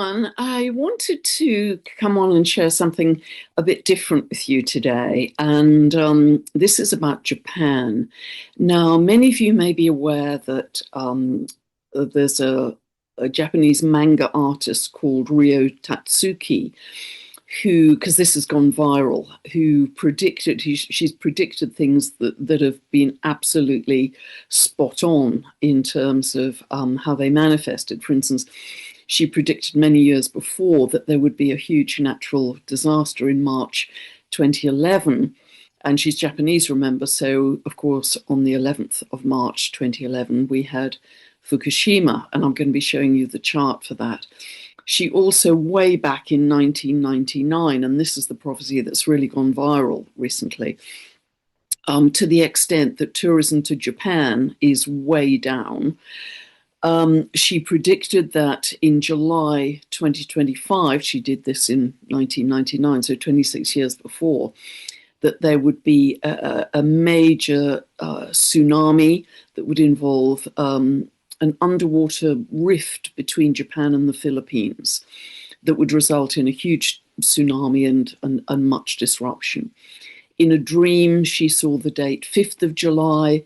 I wanted to come on and share something a bit different with you today, and this is about Japan. Now, many of you may be aware that there's a Japanese manga artist called Ryo Tatsuki, who, because this has gone viral, who predicted, she's predicted things that have been absolutely spot on in terms of how they manifested. For instance, she predicted many years before that there would be a huge natural disaster in March 2011. And she's Japanese, remember. So, of course, on the 11th of March 2011, we had Fukushima, and I'm going to be showing you the chart for that. She also, way back in 1999, and this is the prophecy that's really gone viral recently, to the extent that tourism to Japan is way down. She predicted that in July 2025, she did this in 1999, so 26 years before, that there would be a major tsunami that would involve an underwater rift between Japan and the Philippines that would result in a huge tsunami and much disruption. In a dream, she saw the date 5th of July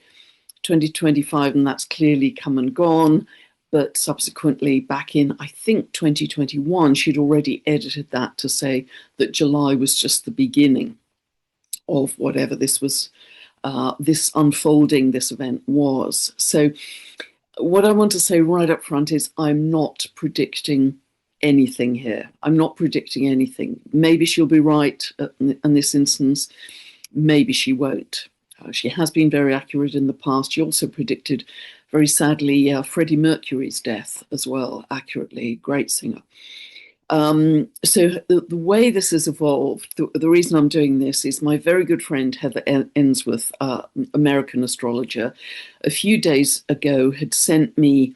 2025, and that's clearly come and gone. But subsequently, back in, I think, 2021, she'd already edited that to say that July was just the beginning of whatever this was, this unfolding, this event was. So what I want to say right up front is I'm not predicting anything here. I'm not predicting anything. Maybe she'll be right in this instance. Maybe she won't. She has been very accurate in the past. She also predicted, very sadly, Freddie Mercury's death as well, accurately. Great singer. So the way this has evolved, the reason I'm doing this is my very good friend Heather Ensworth, American astrologer, a few days ago had sent me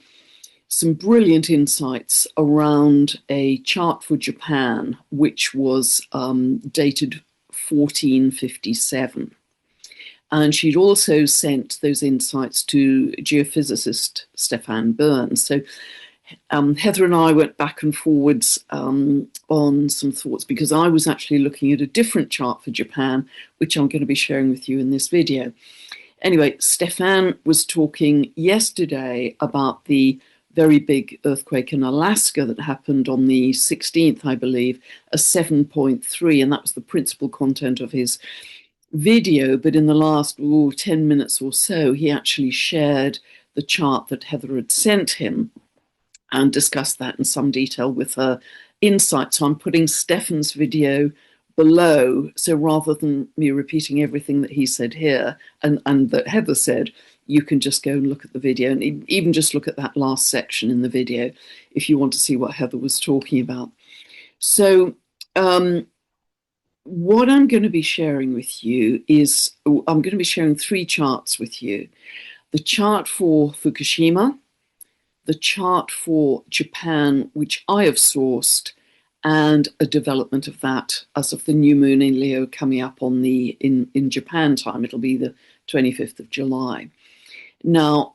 some brilliant insights around a chart for Japan, which was dated 1457. And she'd also sent those insights to geophysicist Stefan Burns. So Heather and I went back and forwards on some thoughts, because I was actually looking at a different chart for Japan, which I'm going to be sharing with you in this video. Anyway, Stefan was talking yesterday about the very big earthquake in Alaska that happened on the 16th, I believe, a 7.3, and that was the principal content of his video. But in the last 10 minutes or so, he actually shared the chart that Heather had sent him and discussed that in some detail with her insight. So I'm putting Stefan's video below. So rather than me repeating everything that he said here and that Heather said, you can just go and look at the video, and even just look at that last section in the video if you want to see what Heather was talking about. So what I'm going to be sharing with you is, I'm going to be sharing three charts with you. The chart for Fukushima, the chart for Japan, which I have sourced, and a development of that as of the new moon in Leo coming up on in Japan time. It'll be the 25th of July. Now,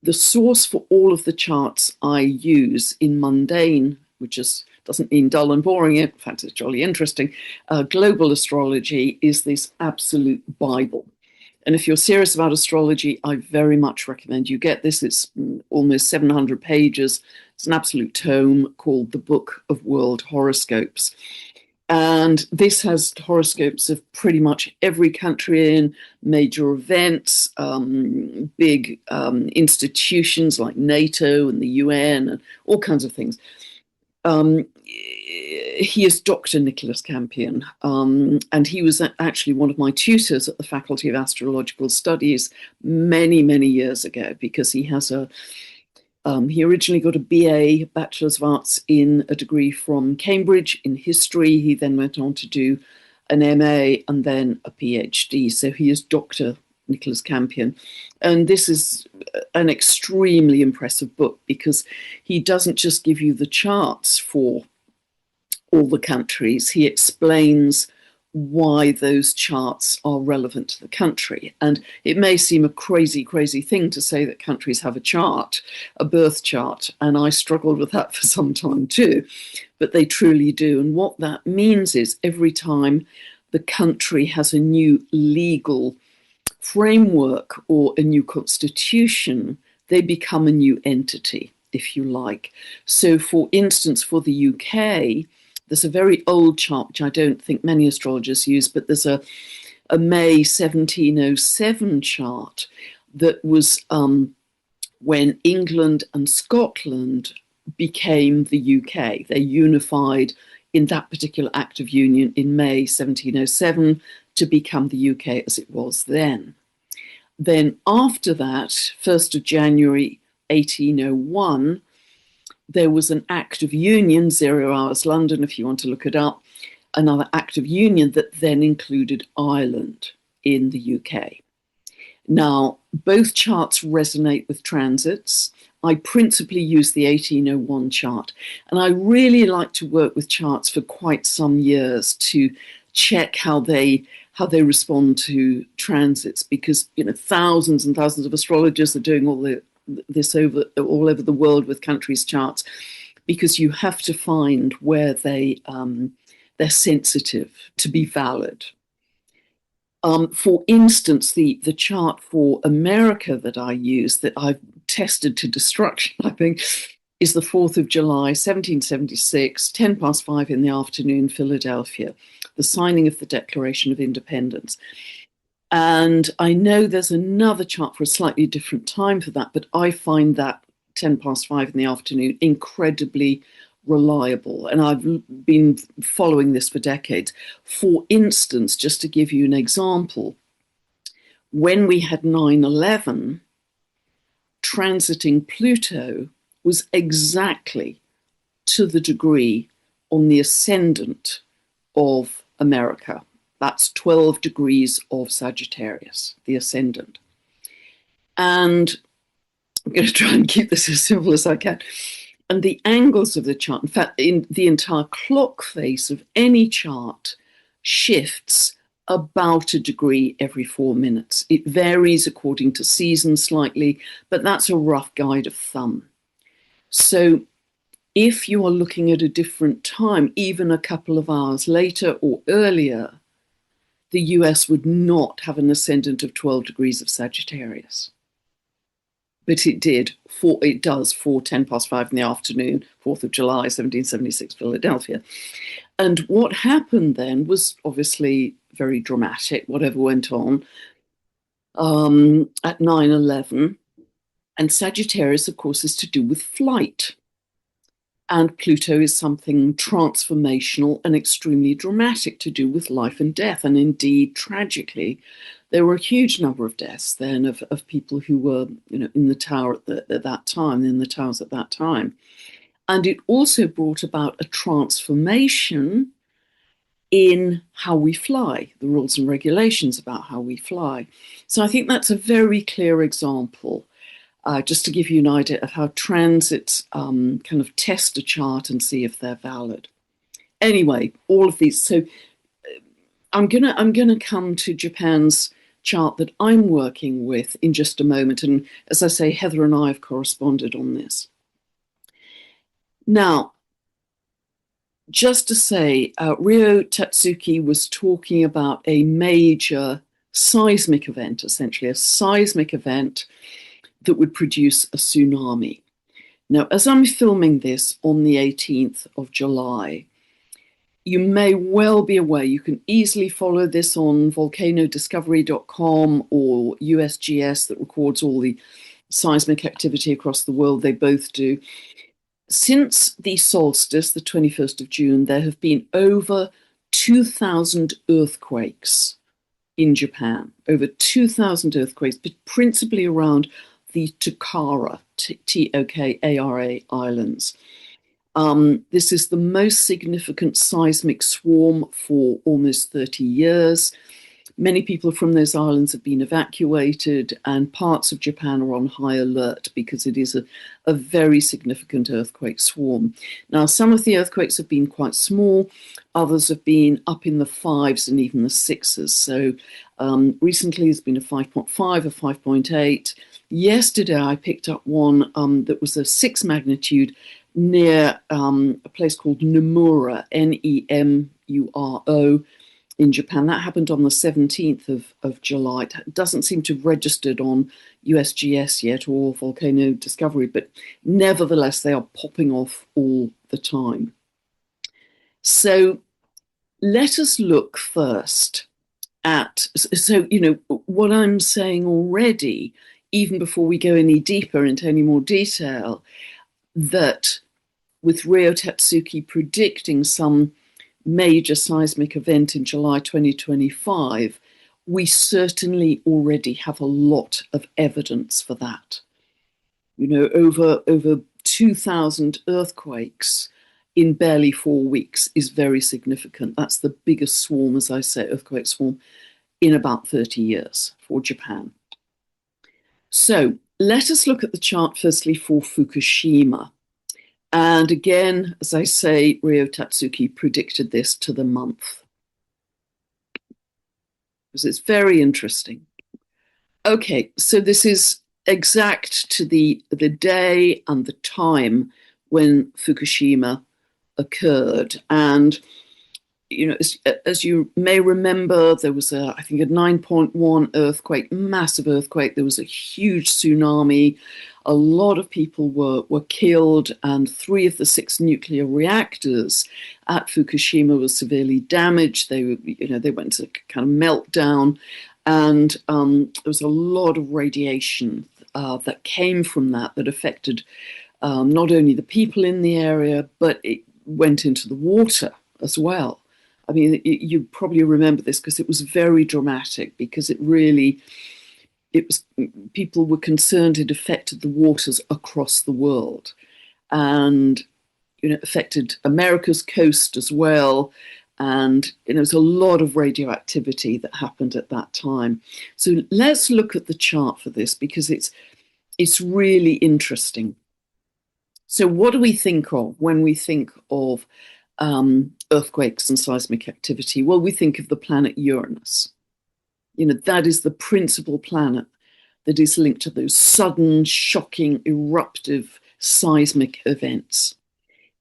the source for all of the charts I use in mundane, which doesn't mean dull and boring, in fact, it's jolly interesting, global astrology, is this absolute Bible. And if you're serious about astrology, I very much recommend you get this. It's almost 700 pages. It's an absolute tome called The Book of World Horoscopes. And this has horoscopes of pretty much every country in, major events, big institutions like NATO and the UN, and all kinds of things. He is Dr. Nicholas Campion, and he was actually one of my tutors at the Faculty of Astrological Studies many, many years ago, because he has he originally got a BA, Bachelor's of Arts, in a degree from Cambridge in history. He then went on to do an MA and then a PhD. So he is Dr. Nicholas Campion. And this is an extremely impressive book, because he doesn't just give you the charts for all the countries. He explains why those charts are relevant to the country. And it may seem a crazy, crazy thing to say that countries have a chart, a birth chart, and I struggled with that for some time too, but they truly do. And what that means is every time the country has a new legal framework or a new constitution, they become a new entity, if you like. So, for instance, for the UK, there's a very old chart, which I don't think many astrologers use, but there's a May 1707 chart that was when England and Scotland became the UK. They unified in that particular Act of Union in May 1707 to become the UK as it was then. Then after that, 1st of January 1801, there was an Act of Union, 0 Hours London, if you want to look it up, another Act of Union that then included Ireland in the UK. Now, both charts resonate with transits. I principally use the 1801 chart, and I really like to work with charts for quite some years to check how they respond to transits, because thousands and thousands of astrologers are doing this all over the world with countries' charts, because you have to find where they're sensitive to be valid. For instance, the chart for America that I use, that I've tested to destruction, I think, is the 4th of July, 1776, 10 past 5 in the afternoon, Philadelphia, the signing of the Declaration of Independence. And I know there's another chart for a slightly different time for that, but I find that 10 past 5 in the afternoon incredibly reliable. And I've been following this for decades. For instance, just to give you an example, when we had 9/11, transiting Pluto was exactly to the degree on the ascendant of America. That's 12 degrees of Sagittarius, the ascendant. And I'm going to try and keep this as simple as I can. And the angles of the chart, in fact, in the entire clock face of any chart, shifts about a degree every 4 minutes. It varies according to season slightly, but that's a rough guide of thumb. So if you are looking at a different time, even a couple of hours later or earlier, the US would not have an ascendant of 12 degrees of Sagittarius. But it does for 10 past 5 in the afternoon, 4th of July, 1776, Philadelphia. And what happened then was obviously very dramatic, whatever went on at 9/11. And Sagittarius, of course, is to do with flight. And Pluto is something transformational and extremely dramatic, to do with life and death. And indeed, tragically, there were a huge number of deaths then of people who were, in the tower at that time, in the towers at that time. And it also brought about a transformation in how we fly, the rules and regulations about how we fly. So I think that's a very clear example, just to give you an idea of how transits kind of test a chart and see if they're valid. Anyway, all of these. So I'm gonna come to Japan's chart that I'm working with in just a moment. And as I say, Heather and I have corresponded on this. Now, just to say, Ryo Tatsuki was talking about a major seismic event, essentially a seismic event that would produce a tsunami. Now, as I'm filming this on the 18th of July, you may well be aware, you can easily follow this on volcanodiscovery.com or USGS, that records all the seismic activity across the world. They both do. Since the solstice, the 21st of June, there have been over 2,000 earthquakes in Japan, over 2,000 earthquakes, but principally around the Tokara, Tokara Islands. This is the most significant seismic swarm for almost 30 years. Many people from those islands have been evacuated, and parts of Japan are on high alert because it is a very significant earthquake swarm. Now, some of the earthquakes have been quite small, others have been up in the fives and even the sixes. So recently there's been a 5.5, a 5.8. Yesterday I picked up one that was a 6 magnitude near a place called Nemuro, Nemuro, in Japan. That happened on the 17th of July. It doesn't seem to have registered on USGS yet or Volcano Discovery, but nevertheless, they are popping off all the time. So let us look first at, so, you know, what I'm saying already, even before we go any deeper into any more detail, that with Ryo Tatsuki predicting some major seismic event in July 2025, we certainly already have a lot of evidence for that. You know, over 2,000 earthquakes in barely 4 weeks is very significant. That's the biggest swarm, as I say, earthquake swarm in about 30 years for Japan. So let us look at the chart firstly for Fukushima. And again, as I say, Ryo Tatsuki predicted this to the month, because it's very interesting. Okay, so this is exact to the day and the time when Fukushima occurred. And, you know, as you may remember, there was I think a 9.1 earthquake, massive earthquake. There was a huge tsunami. A lot of people were killed, and 3 of the 6 nuclear reactors at Fukushima were severely damaged. They went to kind of meltdown, and there was a lot of radiation that came from that affected not only the people in the area, but it went into the water as well. I mean, you probably remember this because it was very dramatic, because people were concerned it affected the waters across the world, and, you know, affected America's coast as well. And, you know, there's a lot of radioactivity that happened at that time. So let's look at the chart for this, because it's really interesting. So what do we think of when we think of earthquakes and seismic activity? Well, we think of the planet Uranus. You know, that is the principal planet that is linked to those sudden, shocking, eruptive seismic events.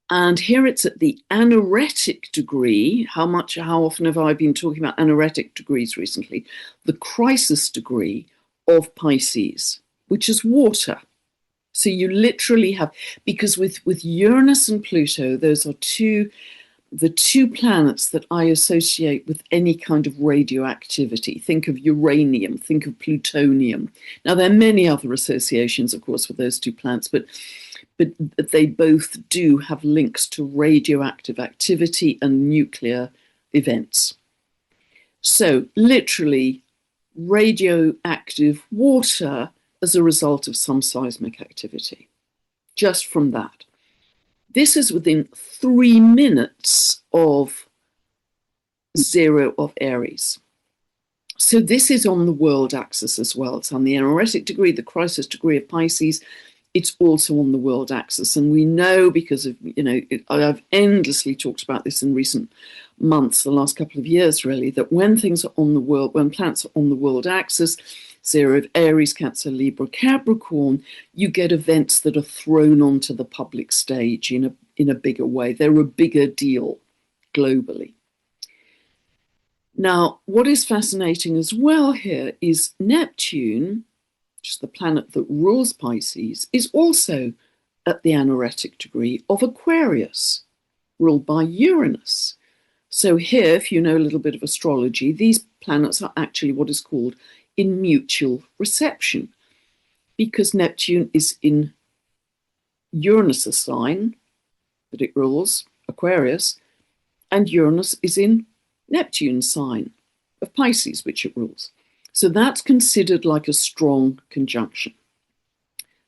And here it's at the anaretic degree. How often have I been talking about anaretic degrees recently? The crisis degree of Pisces, which is water. So you literally have, because with Uranus and Pluto, those are the two planets that I associate with any kind of radioactivity. Think of uranium, think of plutonium. Now, there are many other associations, of course, with those 2 planets, but they both do have links to radioactive activity and nuclear events. So literally, radioactive water as a result of some seismic activity, just from that. This is within 3 minutes of 0 of Aries. So this is on the world axis as well. It's on the anaretic degree, the crisis degree of Pisces. It's also on the world axis. And we know, because of, you know, I've endlessly talked about this in recent months, the last couple of years really, that when things are on the world, when planets are on the world axis, 0 of Aries, Cancer, Libra, Capricorn, you get events that are thrown onto the public stage in a bigger way. They're a bigger deal globally. Now, what is fascinating as well here is Neptune, which is the planet that rules Pisces, is also at the anaretic degree of Aquarius, ruled by Uranus. So here, if you know a little bit of astrology, these planets are actually what is called in mutual reception, because Neptune is in Uranus' sign that it rules, Aquarius, and Uranus is in Neptune's sign of Pisces, which it rules. So that's considered like a strong conjunction.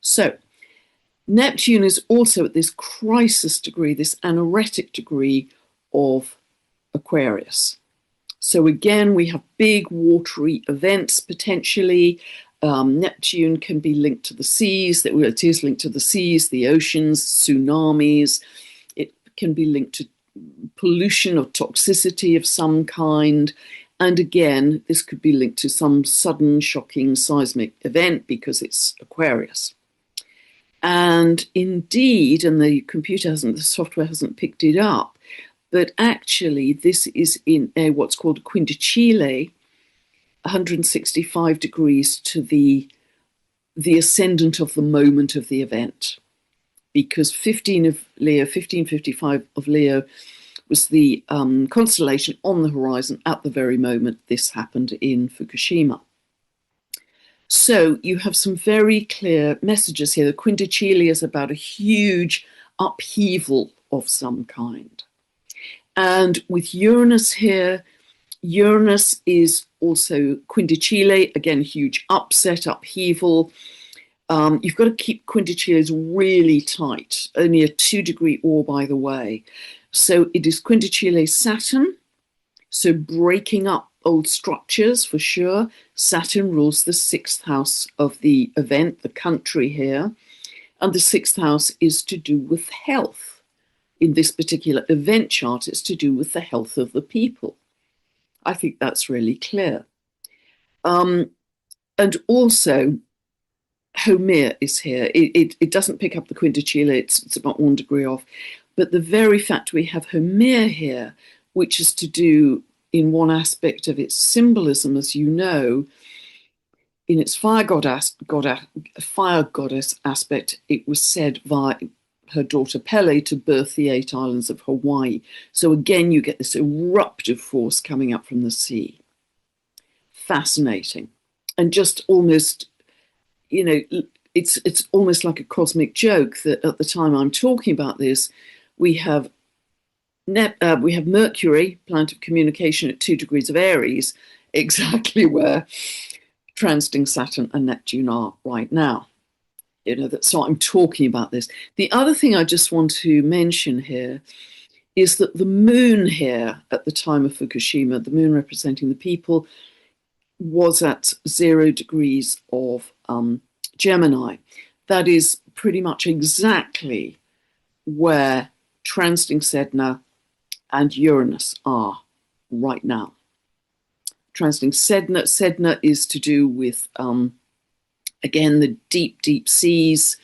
So Neptune is also at this crisis degree, this anaretic degree of Aquarius. So again, we have big watery events potentially. Neptune can be linked to the seas. It is linked to the seas, the oceans, tsunamis. It can be linked to pollution or toxicity of some kind. And again, this could be linked to some sudden, shocking seismic event because it's Aquarius. And indeed, and the software hasn't picked it up, but actually this is in what's called a quindicile, 165 degrees to the ascendant of the moment of the event. Because 1555 of Leo was the constellation on the horizon at the very moment this happened in Fukushima. So you have some very clear messages here. The quindicile is about a huge upheaval of some kind. And with Uranus here, Uranus is also quindicile, again, huge upset, upheaval. You've got to keep quindiciles really tight, only a 2-degree orb either way. So it is quindicile Saturn, so breaking up old structures for sure. Saturn rules the 6th house of the event, the country here. And the 6th house is to do with health. In this particular event chart, it's to do with the health of the people. I think that's really clear. And also, Homer is here. It doesn't pick up the quindicile, it's about 1 degree off. But the very fact we have Homer here, which is to do in one aspect of its symbolism, as you know, in its fire goddess aspect, it was said by her daughter Pele to birth the 8 islands of Hawaii. So again, you get this eruptive force coming up from the sea. Fascinating. And just almost, you know, it's almost like a cosmic joke that at the time I'm talking about this, we have Mercury, planet of communication, at 2 degrees of Aries, exactly where transiting Saturn and Neptune are right now. You know, so I'm talking about this. The other thing I just want to mention here is that the moon here at the time of Fukushima, the moon representing the people, was at 0 degrees of Gemini. That is pretty much exactly where transiting Sedna and Uranus are right now. Transiting Sedna is to do with, again, the deep, deep seas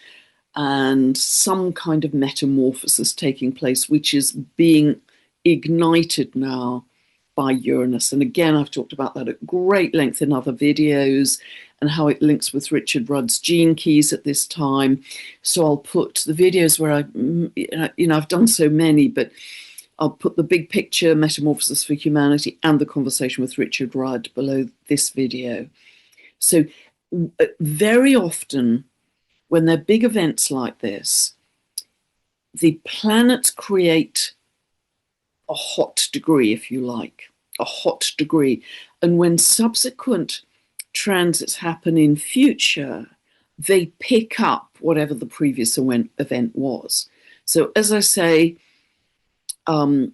and some kind of metamorphosis taking place, which is being ignited now by Uranus. And again, I've talked about that at great length in other videos and how it links with Richard Rudd's gene keys at this time. So I'll put the videos where I've done so many, but I'll put the big picture, Metamorphosis for Humanity, and the conversation with Richard Rudd below this video. So very often, when there are big events like this, the planets create a hot degree, if you like, a hot degree. And when subsequent transits happen in future, they pick up whatever the previous event was. So as I say, that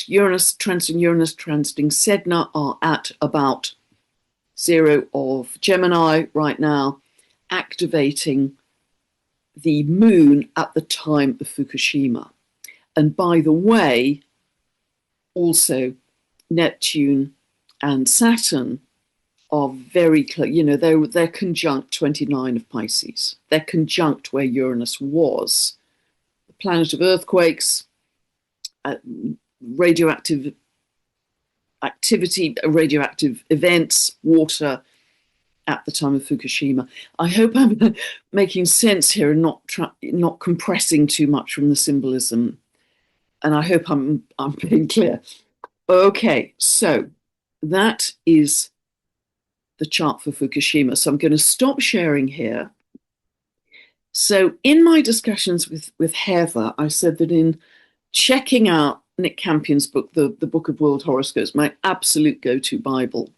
Uranus transiting Sedna are at about 0 of Gemini right now, activating the moon at the time of Fukushima. And by the way, also Neptune and Saturn are very close. You know, they're conjunct 29 of Pisces. They're conjunct where Uranus was. The planet of earthquakes, radioactive activity, radioactive events, water at the time of Fukushima. I hope I'm making sense here and not compressing too much from the symbolism. And I hope I'm being clear. Okay, so that is the chart for Fukushima. So I'm going to stop sharing here. So in my discussions with Heather, I said that in checking out Nick Campion's book, the Book of World Horoscopes, my absolute go-to Bible,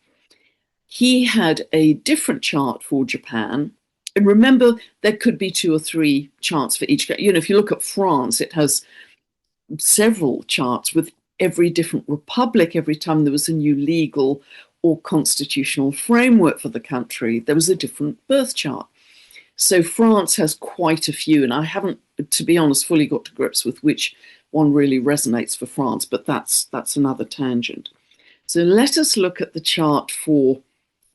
he had a different chart for Japan. And remember, there could be 2 or 3 charts for each. You know, if you look at France, it has several charts with every different republic, every time there was a new legal or constitutional framework for the country, there was a different birth chart. So France has quite a few, and I haven't, to be honest, fully got to grips with which one really resonates for France, but that's another tangent. So let us look at the chart for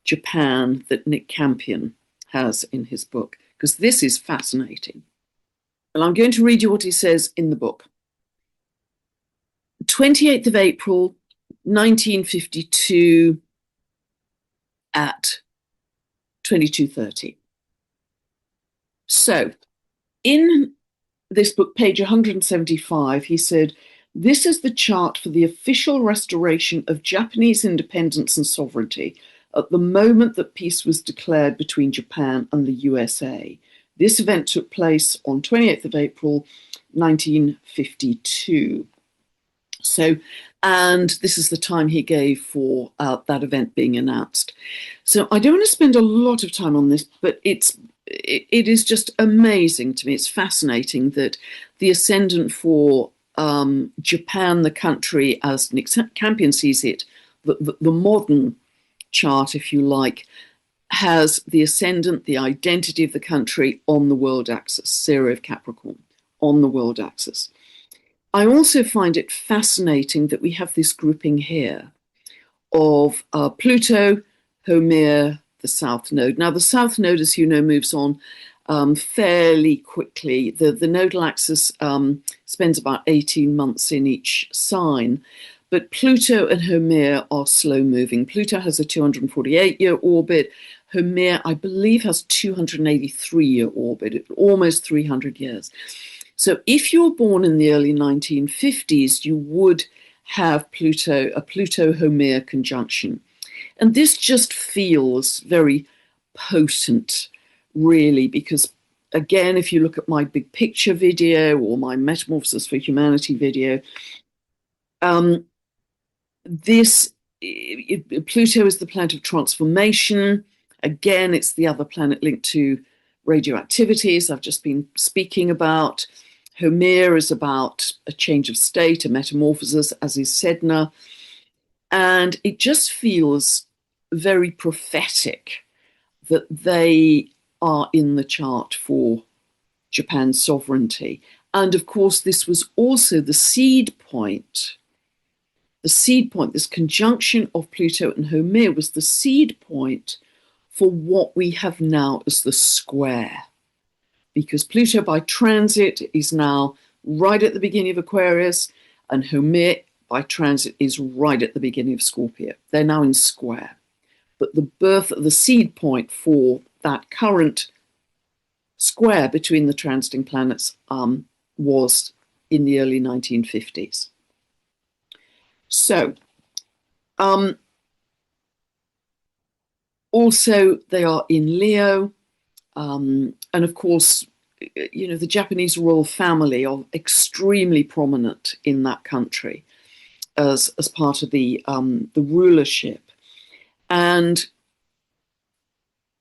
Japan that Nick Campion has in his book, because this is fascinating. And I'm going to read you what he says in the book. 28th of April, 1952 at 22:30. So in this book, page 175, he said, "This is the chart for the official restoration of Japanese independence and sovereignty at the moment that peace was declared between Japan and the USA. This event took place on 28th of April, 1952. So, and this is the time he gave for that event being announced. So I don't want to spend a lot of time on this, but it is just amazing to me. It's fascinating that the ascendant for Japan, the country, as Nick Campion sees it, the modern chart, if you like, has the ascendant, the identity of the country on the world axis, Zero of Capricorn, on the world axis. I also find it fascinating that we have this grouping here of Pluto, Homere, the South Node. Now, the South Node, as you know, moves on fairly quickly. The nodal axis spends about 18 months in each sign, but Pluto and Homere are slow moving. Pluto has a 248-year orbit. Homere, I believe, has 283-year orbit, almost 300 years. So if you're born in the early 1950s, you would have a Pluto-Homere conjunction. And this just feels very potent, really, because, again, if you look at my big picture video or my Metamorphosis for Humanity video, Pluto is the planet of transformation. Again, it's the other planet linked to radioactivity, as I've just been speaking about. Homere is about a change of state, a metamorphosis, as is Sedna. And it just feels very prophetic that they are in the chart for Japan's sovereignty. And of course, this was also the seed point. The seed point, this conjunction of Pluto and Homere, was the seed point for what we have now as the square. Because Pluto by transit is now right at the beginning of Aquarius, and Homere by transit is right at the beginning of Scorpio. They're now in square. But the birth of the seed point for that current square between the transiting planets was in the early 1950s. So, also they are in Leo, and of course, you know, the Japanese royal family are extremely prominent in that country as part of the rulership. And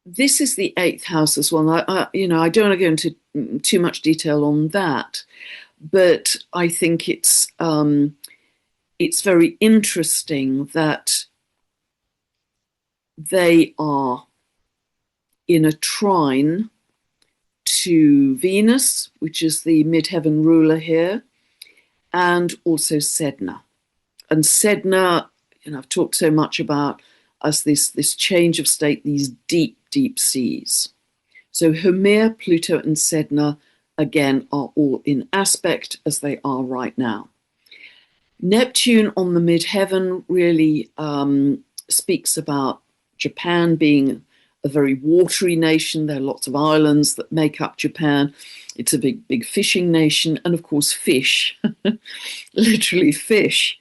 this is the 8th house as well. I don't want to go into too much detail on that, but I think it's very interesting that they are in a trine to Venus, which is the midheaven ruler here, and also Sedna. And Sedna, you know, I've talked so much about as this change of state, these deep, deep seas. So Homere, Pluto, and Sedna, again, are all in aspect as they are right now. Neptune on the midheaven really speaks about Japan being a very watery nation. There are lots of islands that make up Japan. It's a big, big fishing nation. And of course, fish, literally fish,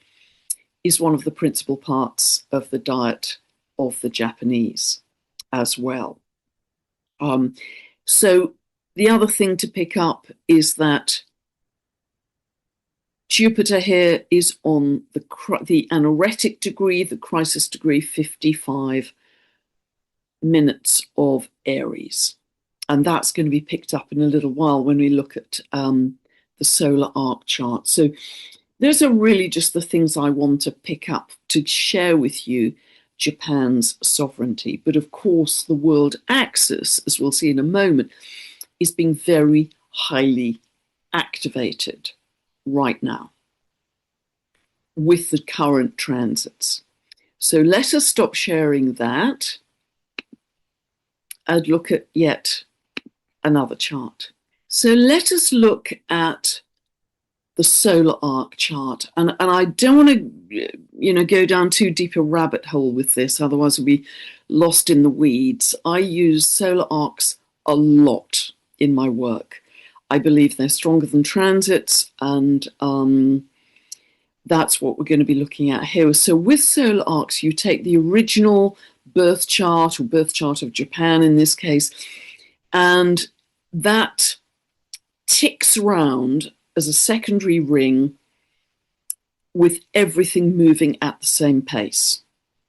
is one of the principal parts of the diet of the Japanese as well. So the other thing to pick up is that Jupiter here is on the anoretic degree, the crisis degree, 55 minutes of Aries. And that's going to be picked up in a little while when we look at the solar arc chart. So those are really just the things I want to pick up to share with you Japan's sovereignty. But of course, the world axis, as we'll see in a moment, is being very highly activated right now with the current transits. So let us stop sharing that and look at yet another chart. So let us look at the solar arc chart. And I don't want to, go down too deep a rabbit hole with this, otherwise we'll be lost in the weeds. I use solar arcs a lot in my work. I believe they're stronger than transits, and that's what we're going to be looking at here. So with solar arcs, you take the original birth chart, or birth chart of Japan in this case, and that ticks round as a secondary ring with everything moving at the same pace.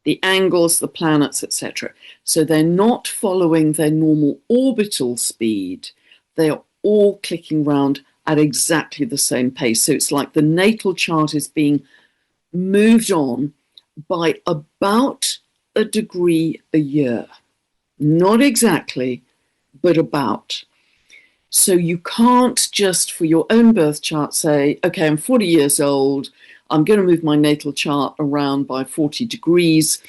The angles, the planets, etc. So they're not following their normal orbital speed. They are all clicking round at exactly the same pace. So it's like the natal chart is being moved on by about a degree a year. Not exactly, but about. So you can't just for your own birth chart say, okay, I'm 40 years old, I'm going to move my natal chart around by 40 degrees,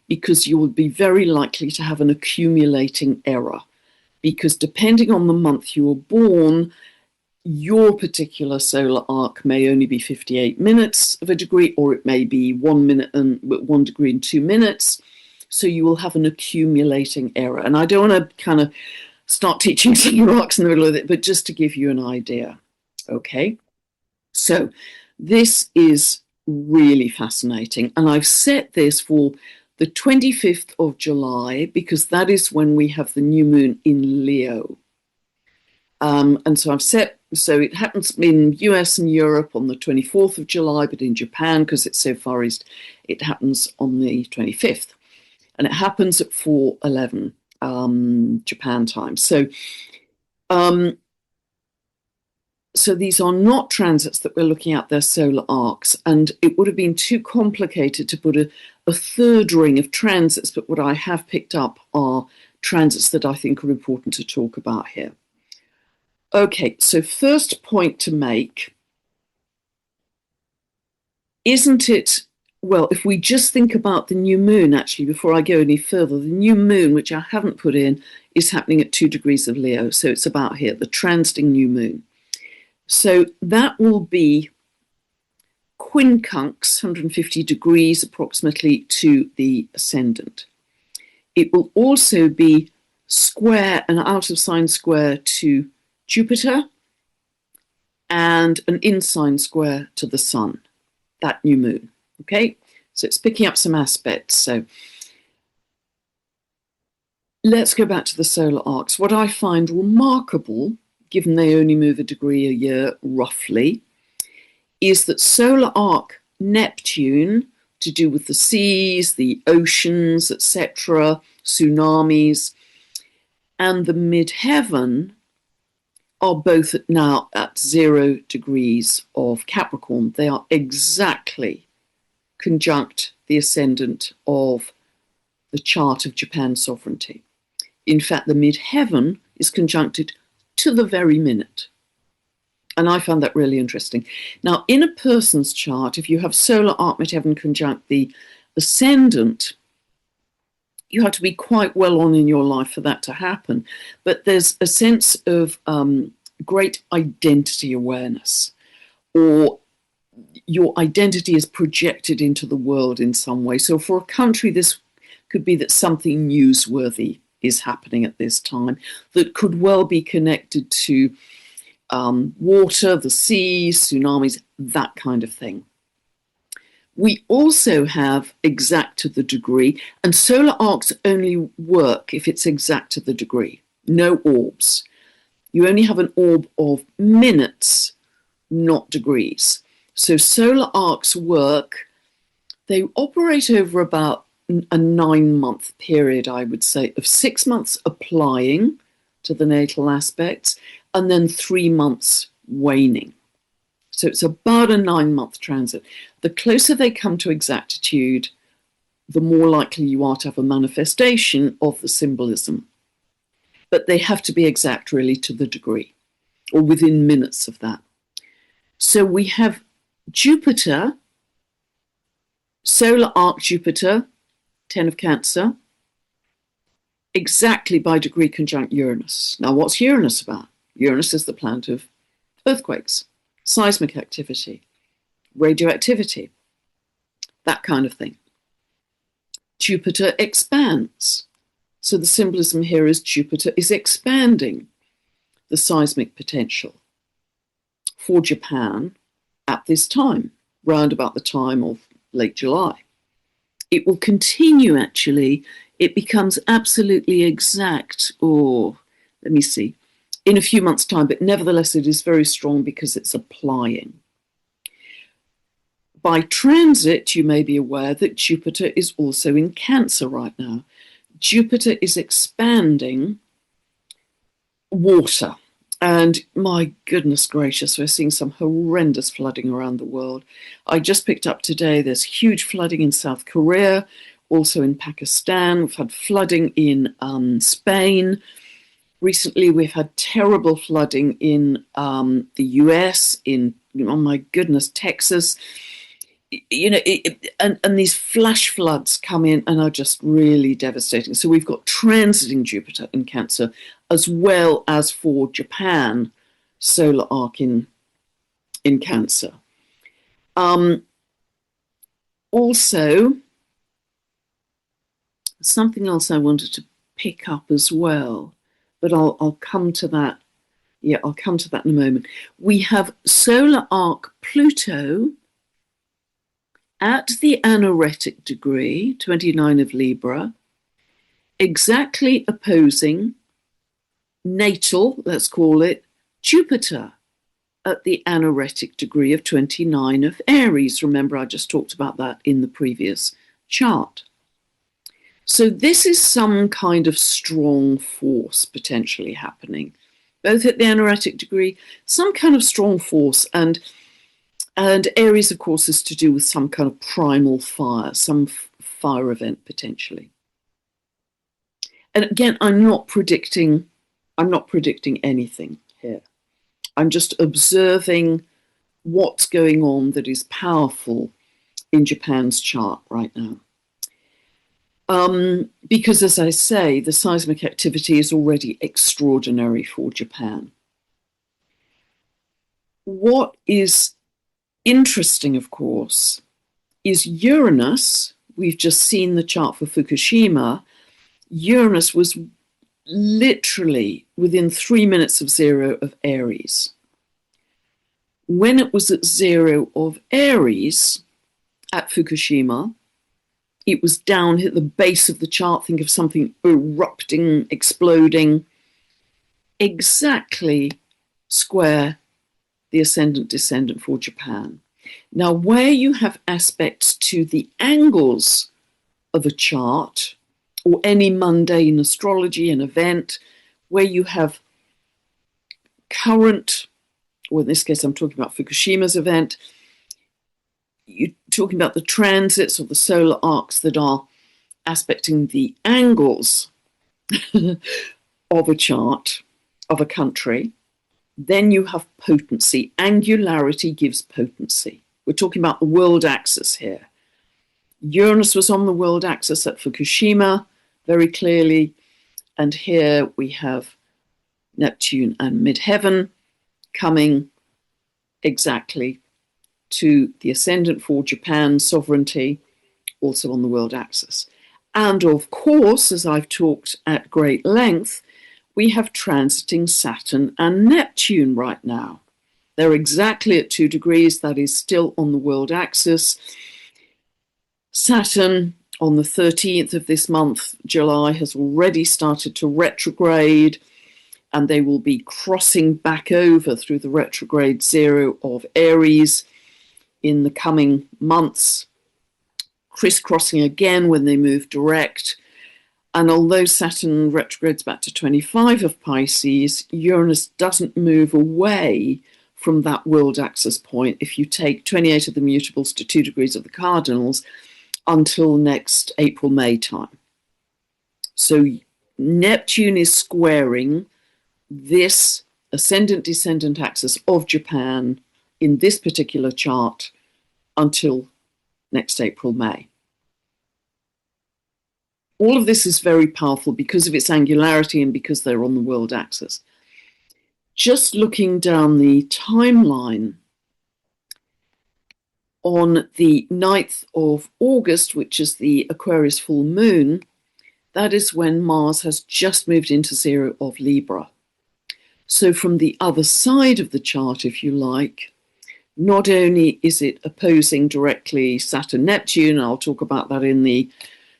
because you will be very likely to have an accumulating error. Because depending on the month you were born, your particular solar arc may only be 58 minutes of a degree, or it may be 1 minute and 1 degree and 2 minutes. So you will have an accumulating error. And I don't want to kind of start teaching solar arcs in the middle of it, but just to give you an idea. Okay, so this is really fascinating. And I've set this for the 25th of July, because that is when we have the new moon in Leo. And so I've set, so it happens in US and Europe on the 24th of July, but in Japan, because it's so far east, it happens on the 25th. And it happens at 4:11 Japan time. So these are not transits that we're looking at, they're solar arcs. And it would have been too complicated to put a third ring of transits, but what I have picked up are transits that I think are important to talk about here. Okay, so first point to make, isn't it, well, if we just think about the new moon, actually, before I go any further, the new moon, which I haven't put in, is happening at 2 degrees of Leo. So it's about here, the transiting new moon. So that will be quincunx, 150 degrees approximately, to the ascendant. It will also be square, an out of sign square to Jupiter, and an in sign square to the sun, that new moon. Okay, so it's picking up some aspects. So let's go back to the solar arcs. What I find remarkable, given they only move a degree a year roughly, is that solar arc Neptune, to do with the seas, the oceans, etc., tsunamis, and the midheaven are both now at 0 degrees of Capricorn. They are exactly conjunct the ascendant of the chart of Japan's sovereignty. In fact, the midheaven is conjuncted to the very minute. And I found that really interesting. Now, in a person's chart, if you have solar arc midheaven conjunct the ascendant, you have to be quite well on in your life for that to happen. But there's a sense of great identity awareness, or your identity is projected into the world in some way. So for a country, this could be that something newsworthy is happening at this time that could well be connected to water, the seas, tsunamis, that kind of thing. We also have exact to the degree, and solar arcs only work if it's exact to the degree, no orbs. You only have an orb of minutes, not degrees. So solar arcs work, they operate over about a 9-month period, I would say, of 6 months applying to the natal aspects, and then 3 months waning. So it's about a 9-month transit. The closer they come to exactitude, the more likely you are to have a manifestation of the symbolism. But they have to be exact, really, to the degree, or within minutes of that. So we have Jupiter, solar arc Jupiter, 10 of Cancer, exactly by degree conjunct Uranus. Now, what's Uranus about? Uranus is the planet of earthquakes, seismic activity, radioactivity, that kind of thing. Jupiter expands. So the symbolism here is Jupiter is expanding the seismic potential for Japan at this time, round about the time of late July. It will continue, actually. It becomes absolutely exact, or let me see, in a few months' time, but nevertheless it is very strong because it's applying. By transit, you may be aware that Jupiter is also in Cancer right now. Jupiter is expanding water. And my goodness gracious, we're seeing some horrendous flooding around the world. I just picked up today, there's huge flooding in South Korea, also in Pakistan. We've had flooding in Spain. Recently, we've had terrible flooding in the US, in, oh my goodness, Texas. You know, and these flash floods come in and are just really devastating. So we've got transiting Jupiter in Cancer, as well as for Japan, solar arc in Cancer. Also, something else I wanted to pick up as well, but I'll come to that. Yeah, I'll come to that in a moment. We have solar arc Pluto at the anaretic degree, 29 of Libra, exactly opposing natal, let's call it, Jupiter at the anaretic degree of 29 of Aries. Remember, I just talked about that in the previous chart. So this is some kind of strong force potentially happening, both at the anaretic degree, some kind of strong force, and Aries, of course, is to do with some kind of primal fire, some fire event potentially. And again, I'm not predicting anything here. I'm just observing what's going on that is powerful in Japan's chart right now. Because, as I say, the seismic activity is already extraordinary for Japan. What is interesting, of course, is Uranus. We've just seen the chart for Fukushima. Uranus was literally within 3 minutes of 0 of Aries. When it was at 0 of Aries at Fukushima, it was down at the base of the chart. Think of something erupting, exploding, exactly square the ascendant-descendant for Japan. Now, where you have aspects to the angles of a chart, or any mundane astrology, an event, where you have current, or in this case I'm talking about Fukushima's event, you're talking about the transits or the solar arcs that are aspecting the angles of a chart, of a country. Then you have potency. Angularity gives potency. We're talking about the world axis here. Uranus was on the world axis at Fukushima, very clearly. And here we have Neptune and midheaven coming exactly to the ascendant for Japan, sovereignty, also on the world axis. And of course, as I've talked at great length, we have transiting Saturn and Neptune right now. They're exactly at 2 degrees. That is still on the world axis. Saturn, on the 13th of this month, July, has already started to retrograde, and they will be crossing back over through the retrograde 0 of Aries in the coming months, crisscrossing again when they move direct. And although Saturn retrogrades back to 25 of Pisces, Uranus doesn't move away from that world axis point, if you take 28 of the mutables to 2 degrees of the cardinals, until next April, May time. So Neptune is squaring this ascendant-descendant axis of Japan in this particular chart until next April, May. All of this is very powerful because of its angularity and because they're on the world axis. Just looking down the timeline, on the 9th of August, which is the Aquarius full moon, that is when Mars has just moved into 0 of Libra. So from the other side of the chart, if you like, not only is it opposing directly Saturn-Neptune, I'll talk about that in the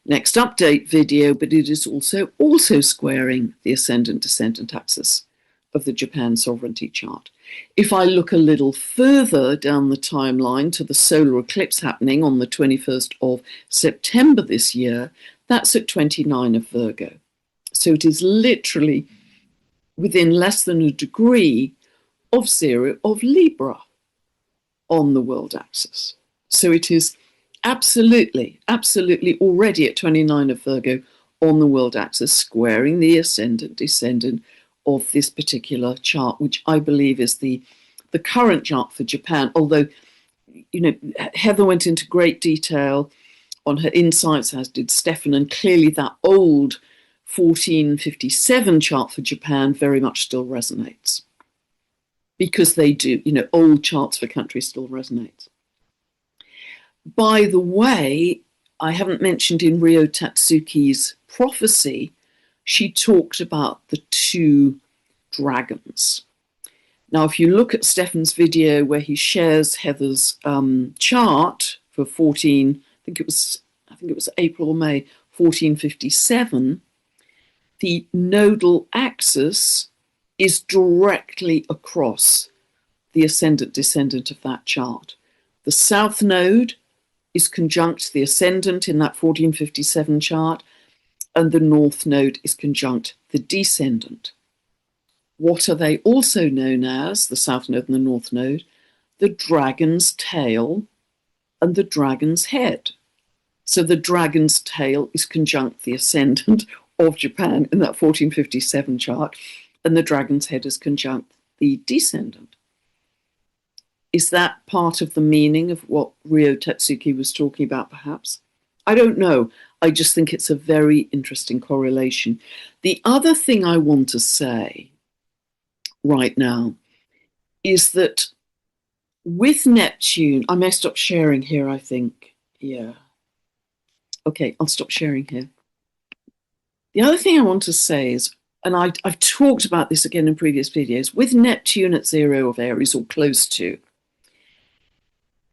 next update video, but it is also squaring the ascendant-descendant axis of the Japan sovereignty chart. If I look a little further down the timeline to the solar eclipse happening on the 21st of September this year, that's at 29 of Virgo. So it is literally within less than a degree of 0 of Libra on the world axis. So it is absolutely already at 29 of Virgo on the world axis, squaring the ascendant-descendant of this particular chart, which I believe is the current chart for Japan. Although, you know, Heather went into great detail on her insights, as did Stefan, and clearly that old 1457 chart for Japan very much still resonates. Because they do, you know, old charts for countries still resonate. By the way, I haven't mentioned in Ryo Tatsuki's prophecy, she talked about the 2 dragons. Now, if you look at Stefan's video where he shares Heather's chart for I think it was April or May 1457, the nodal axis is directly across the ascendant-descendant of that chart. The south node is conjunct the ascendant in that 1457 chart, and the north node is conjunct the descendant. What are they also known as, the south node and the north node? The dragon's tail and the dragon's head. So the dragon's tail is conjunct the ascendant of Japan in that 1457 chart, and the dragon's head is conjunct the descendant. Is that part of the meaning of what Ryo Tatsuki was talking about, perhaps? I don't know. I just think it's a very interesting correlation. The other thing I want to say right now is that with Neptune, I may stop sharing here, I think. Yeah. Okay, I'll stop sharing here. The other thing I want to say is, and I've talked about this again in previous videos, with Neptune at 0 of Aries or close to,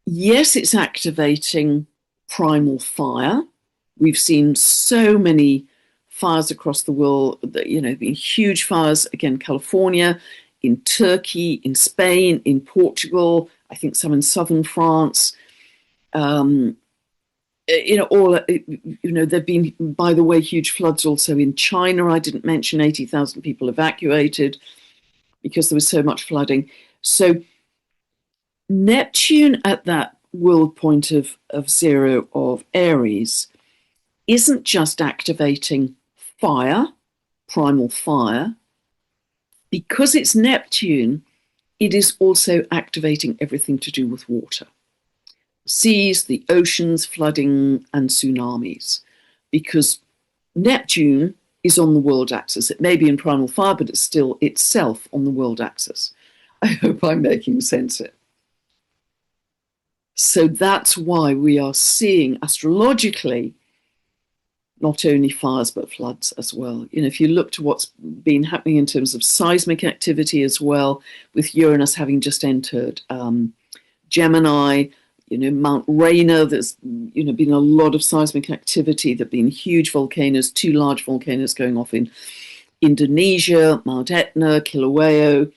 yes, it's activating primal fire. We've seen so many fires across the world, you know, been huge fires, again, California, in Turkey, in Spain, in Portugal, I think some in southern France. You know, there've been, by the way, huge floods also in China. I didn't mention 80,000 people evacuated because there was so much flooding. So Neptune at that world point of 0 of Aries isn't just activating fire, primal fire. Because it's Neptune, it is also activating everything to do with water. Seas, the oceans, flooding, and tsunamis. Because Neptune is on the world axis. It may be in primal fire, but it's still itself on the world axis. I hope I'm making sense here. So that's why we are seeing astrologically not only fires but floods as well. You know, if you look to what's been happening in terms of seismic activity as well, with Uranus having just entered Gemini, you know, Mount Rainier, there's, you know, been a lot of seismic activity. There have been huge volcanoes, 2 large volcanoes going off in Indonesia, Mount Etna, Kilauea.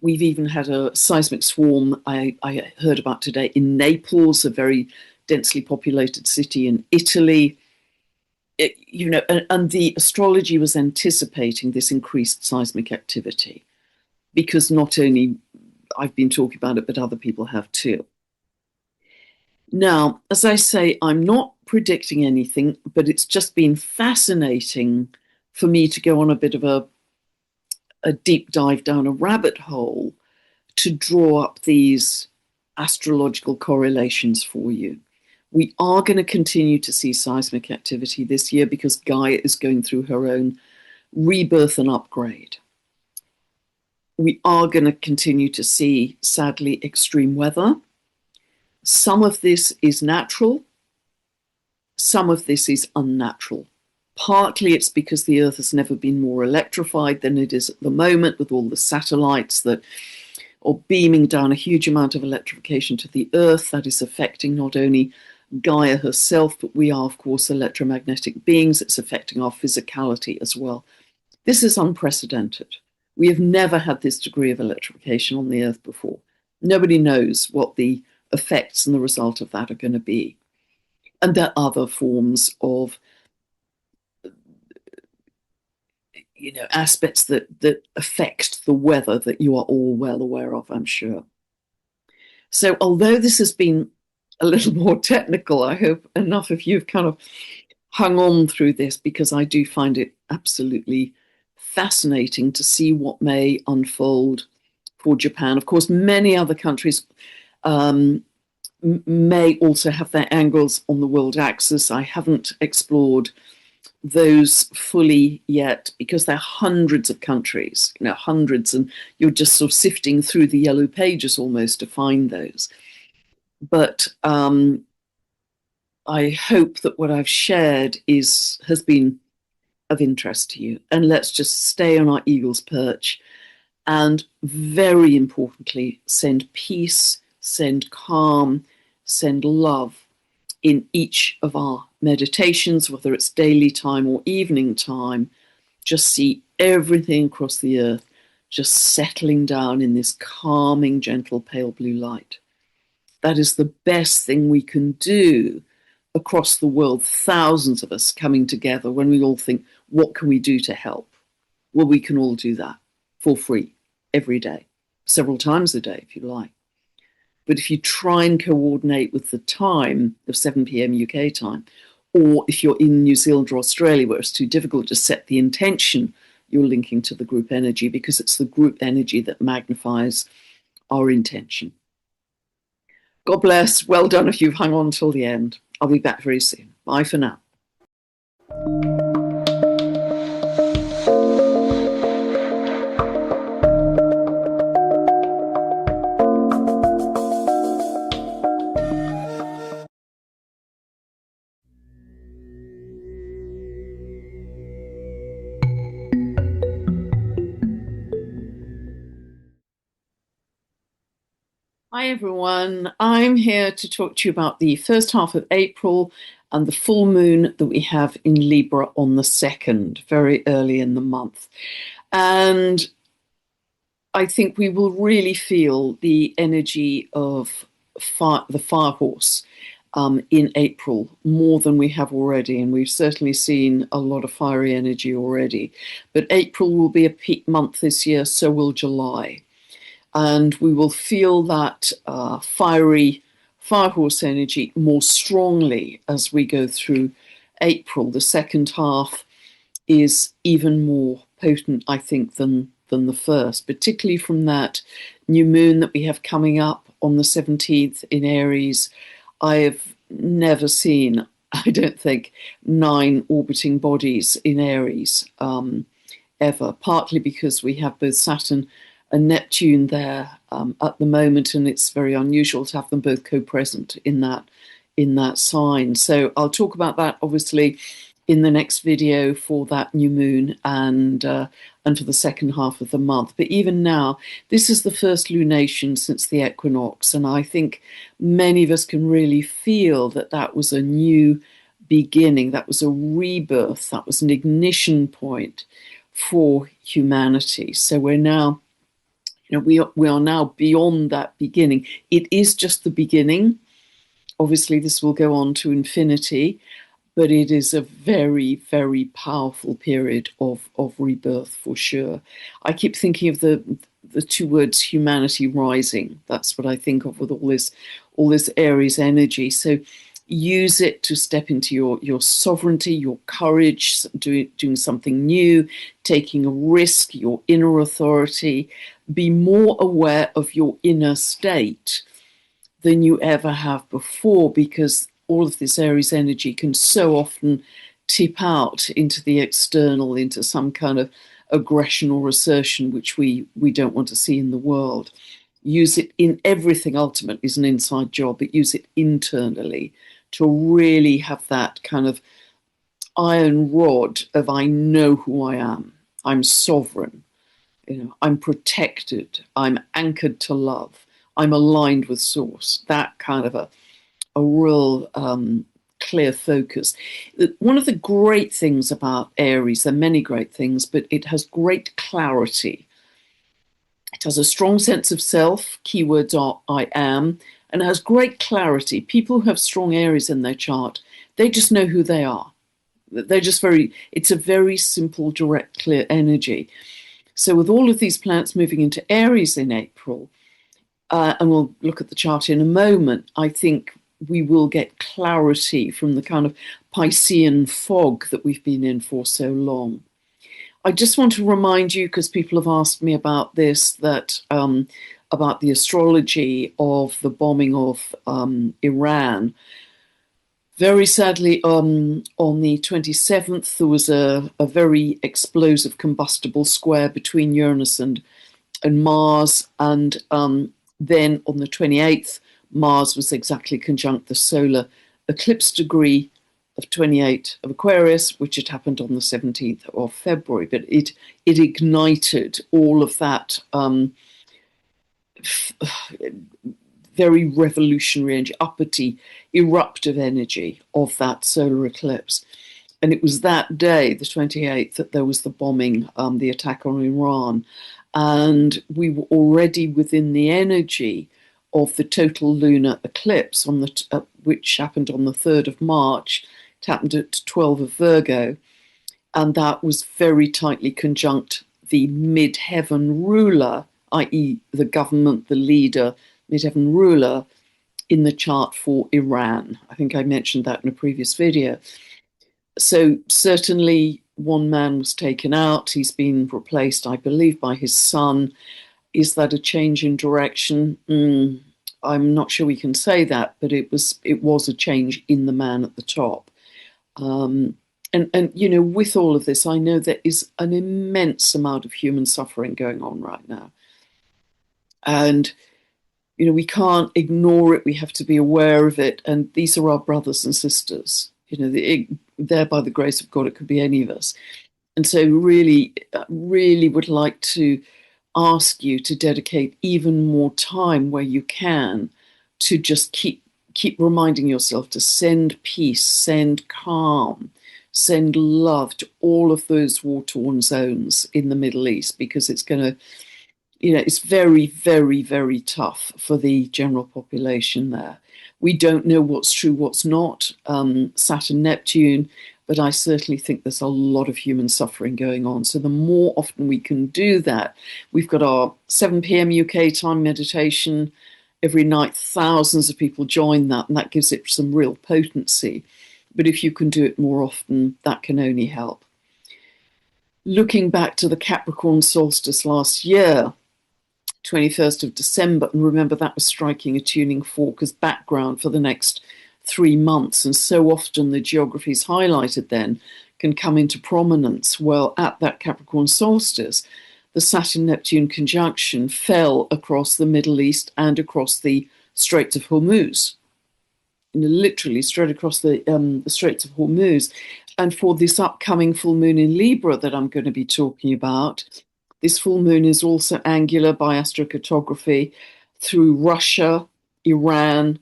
We've even had a seismic swarm I heard about today in Naples, a very densely populated city in Italy. You know, and the astrology was anticipating this increased seismic activity because not only I've been talking about it, but other people have too. Now, as I say, I'm not predicting anything, but it's just been fascinating for me to go on a bit of a deep dive down a rabbit hole to draw up these astrological correlations for you. We are going to continue to see seismic activity this year because Gaia is going through her own rebirth and upgrade. We are going to continue to see, sadly, extreme weather. Some of this is natural. Some of this is unnatural. Partly it's because the Earth has never been more electrified than it is at the moment, with all the satellites that are beaming down a huge amount of electrification to the Earth. That is affecting not only Gaia herself, but we are, of course, electromagnetic beings. It's affecting our physicality as well. This is unprecedented. We have never had this degree of electrification on the Earth before. Nobody knows what the effects and the result of that are going to be. And there are other forms of aspects that affect the weather that you are all well aware of, I'm sure. So although this has been a little more technical, I hope enough of you have kind of hung on through this, because I do find it absolutely fascinating to see what may unfold for Japan. Of course, many other countries may also have their angles on the world axis. I haven't explored those fully yet because there are hundreds of countries, hundreds, and you're just sort of sifting through the yellow pages almost to find those. But I hope that what I've shared has been of interest to you. And let's just stay on our eagle's perch and, very importantly, send peace, send calm, send love in each of our meditations, whether it's daily time or evening time. Just see everything across the Earth just settling down in this calming, gentle, pale blue light. That is the best thing we can do across the world, thousands of us coming together when we all think, what can we do to help? Well, we can all do that for free every day, several times a day if you like. But if you try and coordinate with the time of 7 p.m. UK time, or if you're in New Zealand or Australia where it's too difficult to set the intention, you're linking to the group energy, because it's the group energy that magnifies our intention. God bless. Well done if you've hung on till the end. I'll be back very soon. Bye for now. Hi everyone, I'm here to talk to you about the first half of April and the full moon that we have in Libra on the 2nd, very early in the month. And I think we will really feel the energy of the fire horse in April more than we have already. And we've certainly seen a lot of fiery energy already. But April will be a peak month this year, so will July. And we will feel that fiery firehorse energy more strongly as we go through April. The second half is even more potent, I think, than the first, particularly from that new moon that we have coming up on the 17th in Aries. I have never seen, I don't think, 9 orbiting bodies in Aries ever, partly because we have both Saturn and Neptune there at the moment, and it's very unusual to have them both co-present in that sign. So I'll talk about that obviously in the next video for that new moon and for the second half of the month. But even now, this is the first lunation since the equinox, and I think many of us can really feel that that was a new beginning, that was a rebirth, that was an ignition point for humanity. So we're now, we are now beyond that beginning. It is just the beginning. Obviously, this will go on to infinity, but it is a very, very powerful period of rebirth for sure. I keep thinking of the two words humanity rising. That's what I think of with all this Aries energy. So use it to step into your sovereignty, your courage, doing something new, taking a risk, your inner authority. Be more aware of your inner state than you ever have before, because all of this Aries energy can so often tip out into the external, into some kind of aggression or assertion, which we don't want to see in the world. Use it in everything, ultimately, is an inside job, but use it internally to really have that kind of iron rod of, I know who I am, I'm sovereign, I'm protected, I'm anchored to love, I'm aligned with source. That kind of a real clear focus. One of the great things about Aries, there are many great things, but it has great clarity. It has a strong sense of self. Keywords are I am, and it has great clarity. People who have strong Aries in their chart, they just know who they are. They're just it's a very simple, direct, clear energy. So with all of these planets moving into Aries in April, and we'll look at the chart in a moment, I think we will get clarity from the kind of Piscean fog that we've been in for so long. I just want to remind you, because people have asked me about this, that about the astrology of the bombing of Iran. Very sadly, on the 27th, there was a very explosive combustible square between Uranus and Mars, and then on the 28th, Mars was exactly conjunct the solar eclipse degree of 28 of Aquarius, which had happened on the 17th of February. But it ignited all of that very revolutionary and uppity, eruptive energy of that solar eclipse. And it was that day, the 28th, that there was the bombing, the attack on Iran. And we were already within the energy of the total lunar eclipse, on the which happened on the 3rd of March. It happened at 12 of Virgo, and that was very tightly conjunct the mid-heaven ruler, i.e. the government, the leader, mid-heaven ruler in the chart for Iran. I think I mentioned that in a previous video. So certainly one man was taken out. He's been replaced, I believe, by his son. Is that a change in direction? I'm not sure we can say that, but it was a change in the man at the top. And with all of this, I know there is an immense amount of human suffering going on right now. And, we can't ignore it. We have to be aware of it. And these are our brothers and sisters. There, by the grace of God, it could be any of us. And so really, really would like to ask you to dedicate even more time where you can to just keep reminding yourself to send peace, send calm, send love to all of those war-torn zones in the Middle East, because it's going to, it's very, very, very tough for the general population there. We don't know what's true, what's not, Saturn, Neptune, but I certainly think there's a lot of human suffering going on. So the more often we can do that, we've got our 7 p.m. UK time meditation every night. Thousands of people join that, and that gives it some real potency. But if you can do it more often, that can only help. Looking back to the Capricorn solstice last year, 21st of December, and remember that was striking a tuning fork as background for the next 3 months, and so often the geographies highlighted then can come into prominence. Well, at that Capricorn solstice, the Saturn-Neptune conjunction fell across the Middle East and across the Straits of Hormuz, literally straight across the Straits of Hormuz. And for this upcoming full moon in Libra that I'm going to be talking about, this full moon is also angular by astrocartography through Russia, Iran,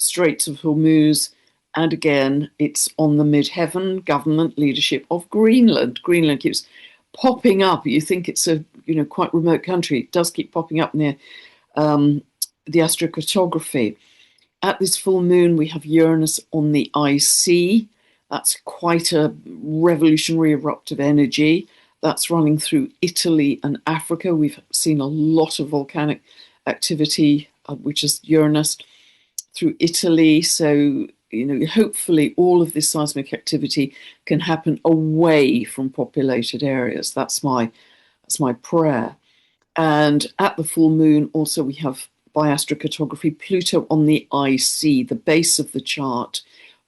Straits of Hormuz, and again, it's on the mid-heaven government leadership of Greenland. Greenland keeps popping up. You think it's a quite remote country. It does keep popping up near the astrocartography. At this full moon, we have Uranus on the IC. That's quite a revolutionary eruptive energy. That's running through Italy and Africa. We've seen a lot of volcanic activity, which is Uranus, through Italy. So, hopefully all of this seismic activity can happen away from populated areas. That's my prayer. And at the full moon, also we have by astrocartography Pluto on the IC, the base of the chart,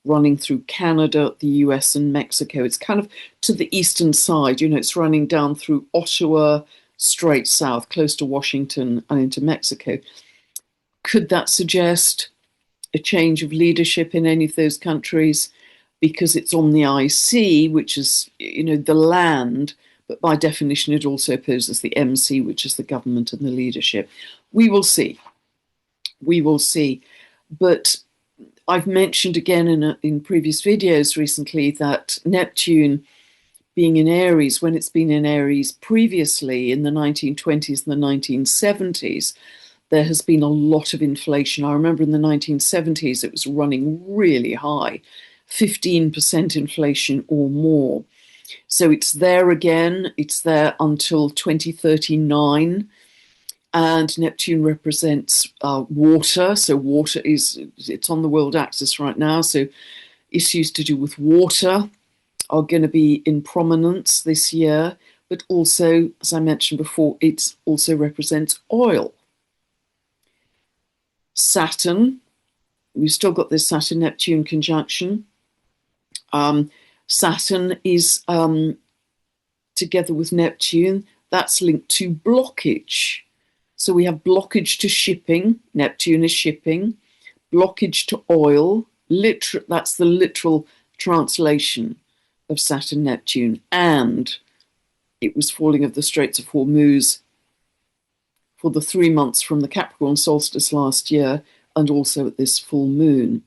running through Canada, the US, and Mexico. It's kind of to the eastern side. It's running down through Ottawa, straight south, close to Washington and into Mexico. Could that suggest a change of leadership in any of those countries? Because it's on the IC, which is, the land, but by definition, it also opposes the MC, which is the government and the leadership. We will see. We will see. But I've mentioned again in previous videos recently that Neptune being in Aries, when it's been in Aries previously in the 1920s and the 1970s, there has been a lot of inflation. I remember in the 1970s, it was running really high, 15% inflation or more. So it's there again. It's there until 2039. And Neptune represents water. So water it's on the world axis right now. So issues to do with water are going to be in prominence this year. But also, as I mentioned before, it also represents oil. Saturn, we've still got this Saturn-Neptune conjunction. Saturn is together with Neptune. That's linked to blockage. So we have blockage to shipping. Neptune is shipping. Blockage to oil. That's the literal translation of Saturn-Neptune. And it was falling of the Straits of Hormuz for the 3 months from the Capricorn solstice last year, and also at this full moon.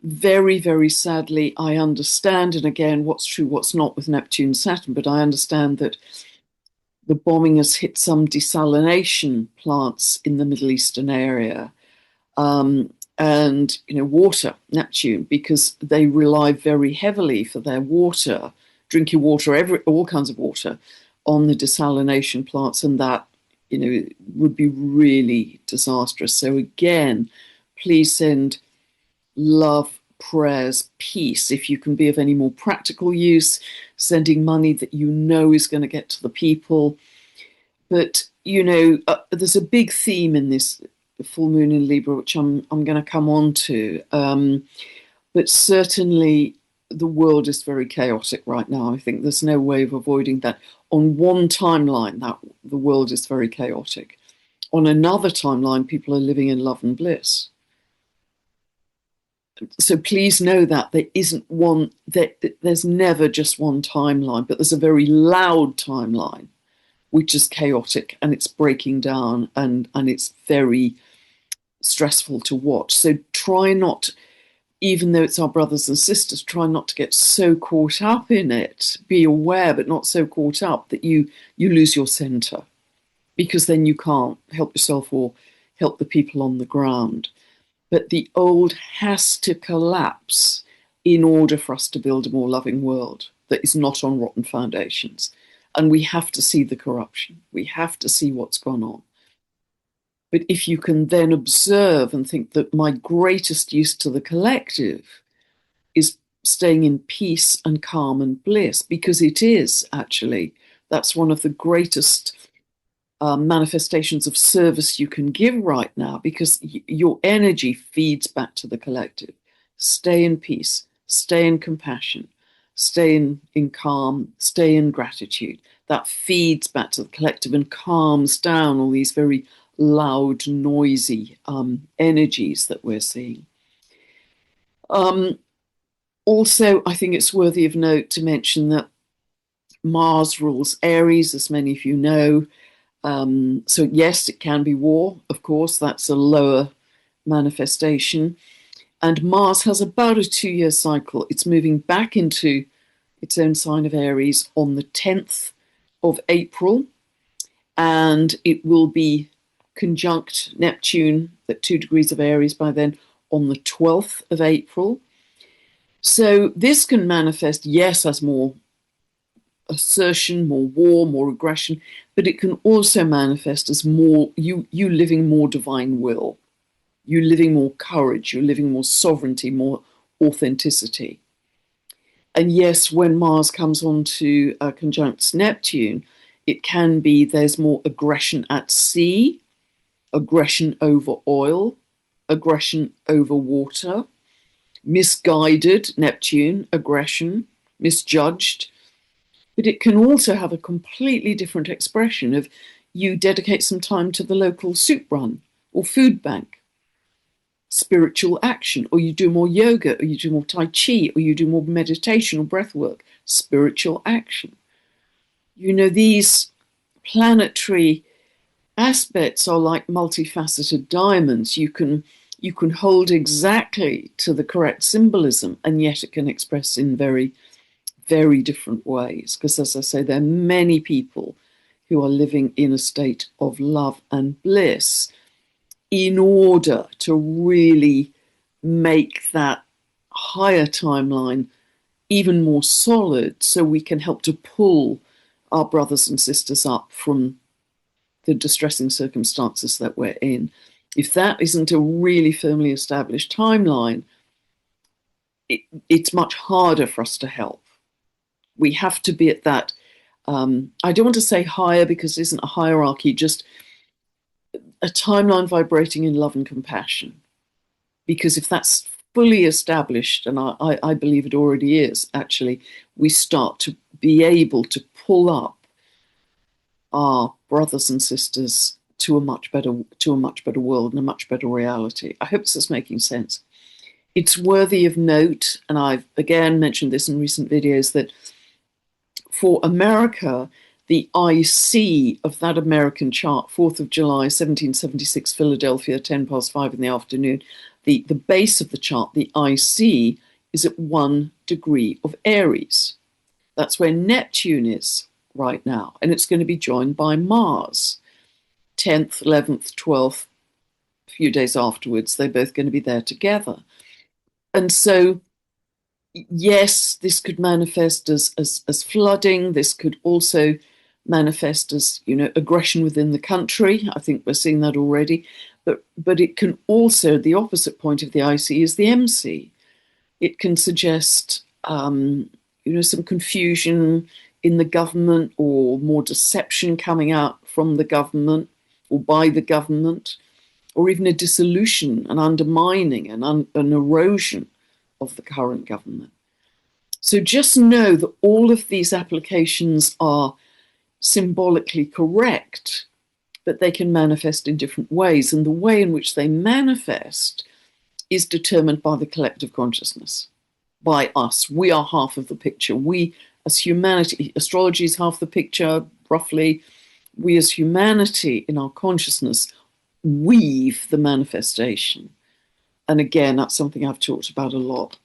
Very, very sadly, I understand, and again, what's true, what's not with Neptune and Saturn, but I understand that the bombing has hit some desalination plants in the Middle Eastern area. And, water, Neptune, because they rely very heavily for their water, drinking water, all kinds of water, on the desalination plants, and that, would be really disastrous. So again, please send love, prayers, peace. If you can be of any more practical use, sending money that is going to get to the people. But, there's a big theme in this full moon in Libra, which I'm going to come on to. But certainly the world is very chaotic right now. I think there's no way of avoiding that. On one timeline, that the world is very chaotic. On another timeline, people are living in love and bliss. So please know that there's never just one timeline, but there's a very loud timeline, which is chaotic, and it's breaking down, and it's very stressful to watch. So try not, even though it's our brothers and sisters, try not to get so caught up in it. Be aware, but not so caught up that you lose your center, because then you can't help yourself or help the people on the ground. But the old has to collapse in order for us to build a more loving world that is not on rotten foundations. And we have to see the corruption. We have to see what's gone on. But if you can then observe and think that my greatest use to the collective is staying in peace and calm and bliss, because it is actually, that's one of the greatest manifestations of service you can give right now, because your energy feeds back to the collective. Stay in peace, stay in compassion, stay in calm, stay in gratitude. That feeds back to the collective and calms down all these very loud, noisy energies that we're seeing. Also, I think it's worthy of note to mention that Mars rules Aries, as many of you know. So yes, it can be war, of course, that's a lower manifestation. And Mars has about a 2-year cycle. It's moving back into its own sign of Aries on the 10th of April, and it will be conjunct Neptune at 2 degrees of Aries by then on the 12th of April. So this can manifest, yes, as more assertion, more war, more aggression, but it can also manifest as more you living more divine will, you living more courage, you're living more sovereignty, more authenticity. And yes, when Mars comes on to conjunct Neptune, it can be there's more aggression at sea, aggression over oil, aggression over water, misguided Neptune aggression, misjudged. But it can also have a completely different expression of you dedicate some time to the local soup run or food bank, spiritual action, or you do more yoga, or you do more Tai Chi, or you do more meditation or breath work, spiritual action. You know, these planetary aspects are like multifaceted diamonds. You can hold exactly to the correct symbolism, and yet it can express in very, very different ways. Because as I say, there are many people who are living in a state of love and bliss in order to really make that higher timeline even more solid, so we can help to pull our brothers and sisters up from the distressing circumstances that we're in. If that isn't a really firmly established timeline, it's much harder for us to help. We have to be at that, I don't want to say higher because it isn't a hierarchy, just a timeline vibrating in love and compassion. Because if that's fully established, and I believe it already is, actually, we start to be able to pull up our brothers and sisters to a much better world and a much better reality. I hope this is making sense. It's worthy of note, and I've again mentioned this in recent videos, that for America, the IC of that American chart, 4th of July, 1776, Philadelphia, 10 past 5 in the afternoon, the base of the chart, the IC, is at 1 degree of Aries. That's where Neptune is right now, and it's going to be joined by Mars. 10th, 11th, 12th, a few days afterwards, they're both going to be there together. And so, yes, this could manifest as flooding. This could also manifest as, aggression within the country. I think we're seeing that already. But it can also, the opposite point of the IC is the MC. It can suggest, some confusion in the government, or more deception coming out from the government or by the government, or even a dissolution, an undermining, an erosion of the current government. So just know that all of these applications are symbolically correct, but they can manifest in different ways. And the way in which they manifest is determined by the collective consciousness, by us. We are half of the picture. We, as humanity, astrology is half the picture, roughly. We, as humanity, in our consciousness, weave the manifestation. And again, that's something I've talked about a lot.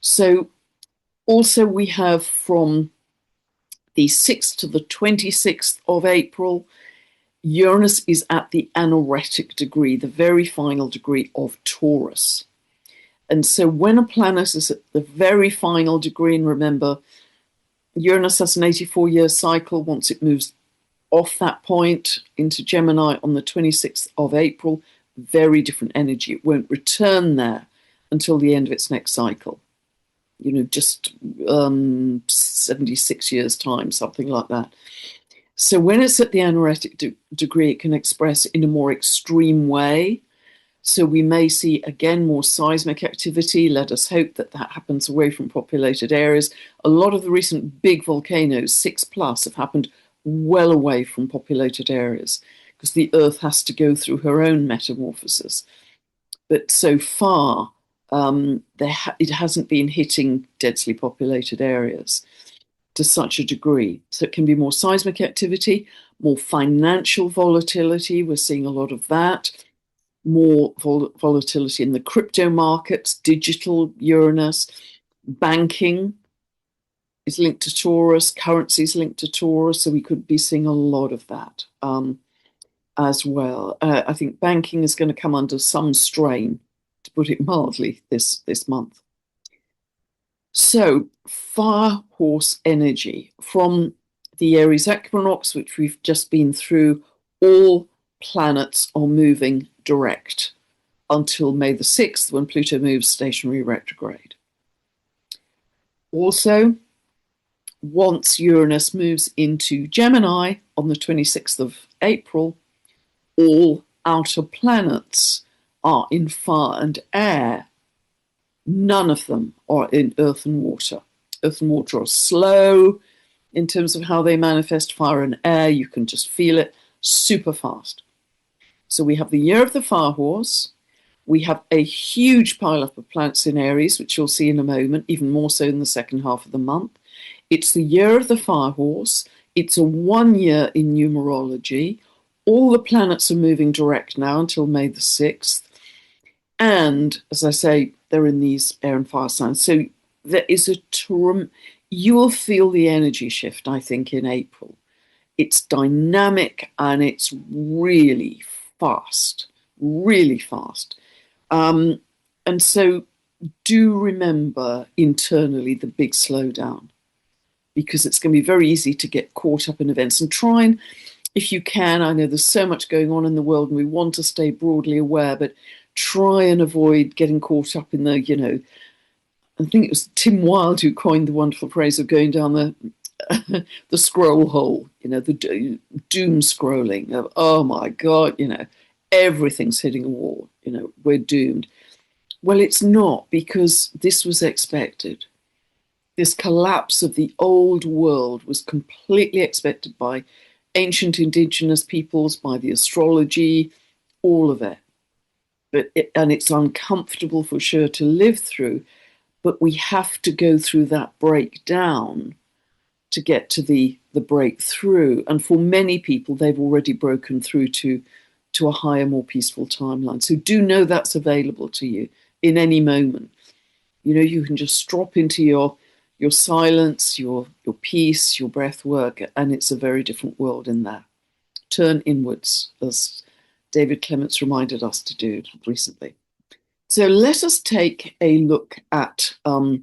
So also we have from the 6th to the 26th of April, Uranus is at the anaretic degree, the very final degree of Taurus. And so when a planet is at the very final degree, and remember, Uranus has an 84-year cycle. Once it moves off that point into Gemini on the 26th of April, very different energy. It won't return there until the end of its next cycle. Just 76 years' time, something like that. So when it's at the anaretic degree, it can express in a more extreme way. So we may see, again, more seismic activity. Let us hope that that happens away from populated areas. A lot of the recent big volcanoes, 6+, have happened well away from populated areas, because the Earth has to go through her own metamorphosis. But so far, it hasn't been hitting densely populated areas to such a degree. So it can be more seismic activity, more financial volatility. We're seeing a lot of that. More volatility in the crypto markets, digital Uranus, banking is linked to Taurus, currency is linked to Taurus, so we could be seeing a lot of that as well. I think banking is going to come under some strain, to put it mildly, this month. So, fire horse energy from the Aries equinox, which we've just been through, all planets are moving direct until May the 6th, when Pluto moves stationary retrograde. Also, once Uranus moves into Gemini on the 26th of April, all outer planets are in fire and air. None of them are in earth and water. Earth and water are slow in terms of how they manifest. Fire and air, you can just feel it super fast. So we have the year of the fire horse. We have a huge pile-up of planets in Aries, which you'll see in a moment, even more so in the second half of the month. It's the year of the fire horse. It's a 1 year in numerology. All the planets are moving direct now until May the 6th. And, as I say, they're in these air and fire signs. So there is you will feel the energy shift, I think, in April. It's dynamic and it's really fast, really fast. And so do remember internally the big slowdown, because it's going to be very easy to get caught up in events. And try and, if you can, I know there's so much going on in the world and we want to stay broadly aware, but try and avoid getting caught up in the, I think it was Tim Wilde who coined the wonderful phrase of going down the scroll hole, the doom scrolling of, oh my God, everything's hitting a wall, we're doomed. Well, it's not, because this was expected. This collapse of the old world was completely expected by ancient indigenous peoples, by the astrology, all of it. And it's uncomfortable for sure to live through, but we have to go through that breakdown to get to the breakthrough. And for many people, they've already broken through to a higher, more peaceful timeline. So do know that's available to you in any moment. You can just drop into your silence, your peace, your breath work, and it's a very different world in that. Turn inwards, as David Clements reminded us to do recently. So let us take a look at the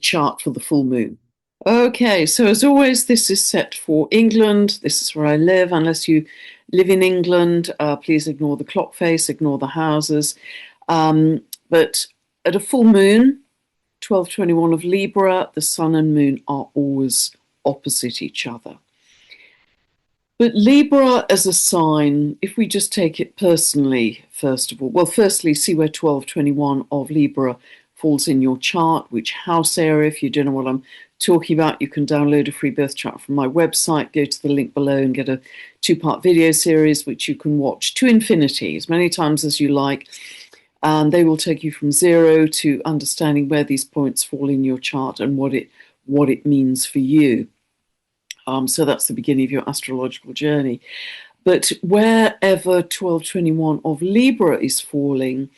chart for the full moon. Okay, so as always, this is set for England. This is where I live. Unless you live in England, please ignore the clock face, ignore the houses. But at a full moon, 1221 of Libra, the sun and moon are always opposite each other. But Libra as a sign, if we just take it personally, first of all, well, firstly, see where 1221 of Libra falls in your chart, which house area. If you don't know what I'm talking about, you can download a free birth chart from my website, go to the link below and get a 2-part video series, which you can watch to infinity, as many times as you like. And they will take you from zero to understanding where these points fall in your chart and what it means for you. So that's the beginning of your astrological journey. But wherever 1221 of Libra is falling,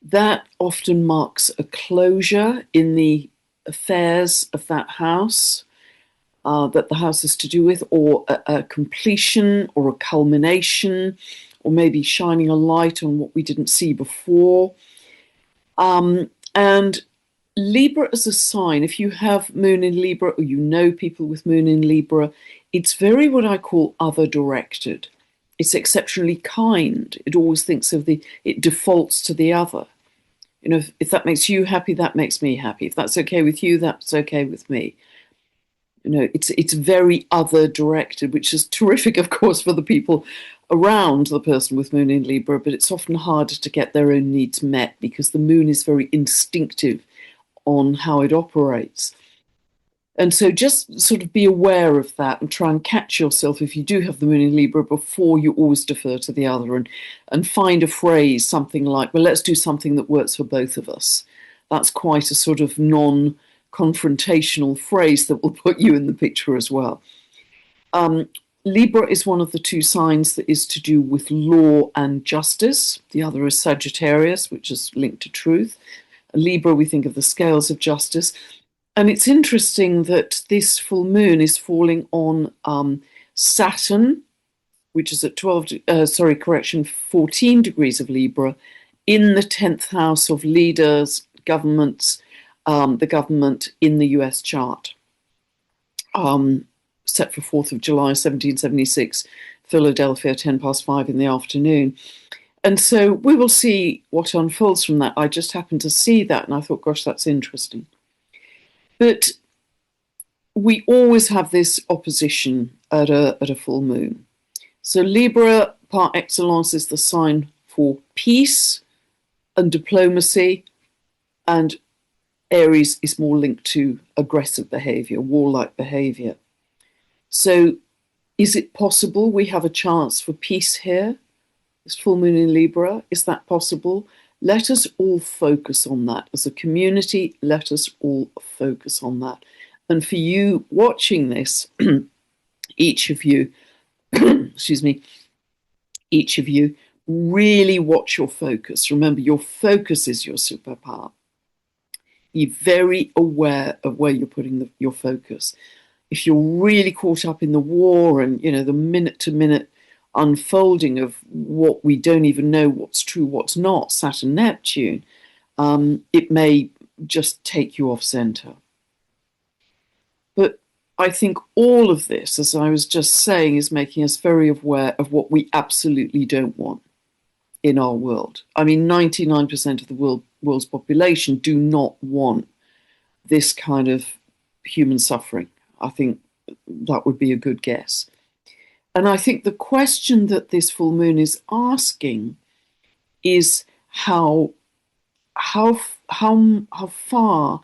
that often marks a closure in the affairs of that house that the house is to do with, or a completion or a culmination, or maybe shining a light on what we didn't see before. And Libra as a sign, if you have moon in Libra or you know people with moon in Libra, it's very what I call other-directed. It's exceptionally kind. It always thinks of it defaults to the other. If that makes you happy, that makes me happy. If that's okay with you, that's okay with me. It's very other-directed, which is terrific, of course, for the people around the person with moon in Libra, but it's often harder to get their own needs met because the moon is very instinctive on how it operates. And so just sort of be aware of that and try and catch yourself if you do have the moon in Libra before you always defer to the other, and find a phrase, something like, well, let's do something that works for both of us. That's quite a sort of non-confrontational phrase that will put you in the picture as well. Libra is one of the two signs that is to do with law and justice. The other is Sagittarius, which is linked to truth. Libra, we think of the scales of justice. And it's interesting that this full moon is falling on Saturn, which is at 14 degrees of Libra, in the 10th house of leaders, governments, the government in the US chart, set for 4th of July 1776, Philadelphia, 5:10 in the afternoon. And so we will see what unfolds from that. I just happened to see that and I thought, gosh, that's interesting. But we always have this opposition at a full moon. So Libra par excellence is the sign for peace and diplomacy, and Aries is more linked to aggressive behavior, warlike behavior. So is it possible we have a chance for peace here? This full moon in Libra, is that possible? Let us all focus on that. As a community, let us all focus on that. And for you watching this, each of you, excuse me, each of you, really watch your focus. Remember, your focus is your superpower. Be very aware of where you're putting your focus. If you're really caught up in the war and, you know, the minute-to-minute unfolding of what we don't even know what's true, what's not, Saturn, Neptune, it may just take you off center. But I think all of this, as I was just saying, is making us very aware of what we absolutely don't want in our world. I mean, 99% of the world's population do not want this kind of human suffering. I think that would be a good guess. And I think the question that this full moon is asking is how far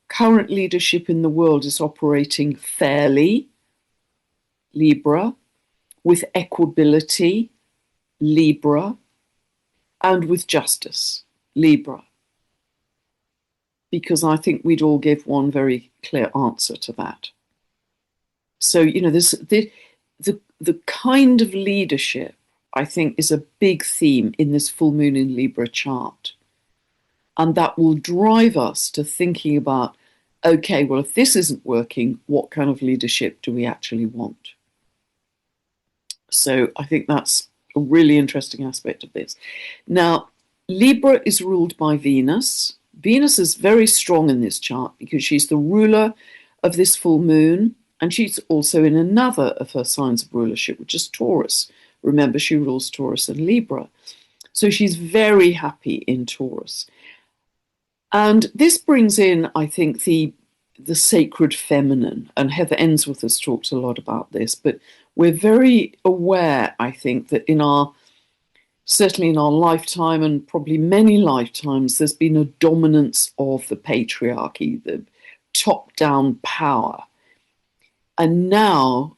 current leadership in the world is operating fairly, Libra, with equability, Libra, and with justice, Libra. Because I think we'd all give one very clear answer to that. So, you know, the kind of leadership, I think, is a big theme in this full moon in Libra chart. And that will drive us to thinking about, okay, well, if this isn't working, what kind of leadership do we actually want? So I think that's a really interesting aspect of this. Now, Libra is ruled by Venus. Venus is very strong in this chart because she's the ruler of this full moon, and she's also in another of her signs of rulership, which is Taurus. Remember, she rules Taurus and Libra. So she's very happy in Taurus. And this brings in, I think, the sacred feminine. And Heather Ensworth has talked a lot about this, but we're very aware, I think, that certainly in our lifetime and probably many lifetimes, there's been a dominance of the patriarchy, the top-down power. And now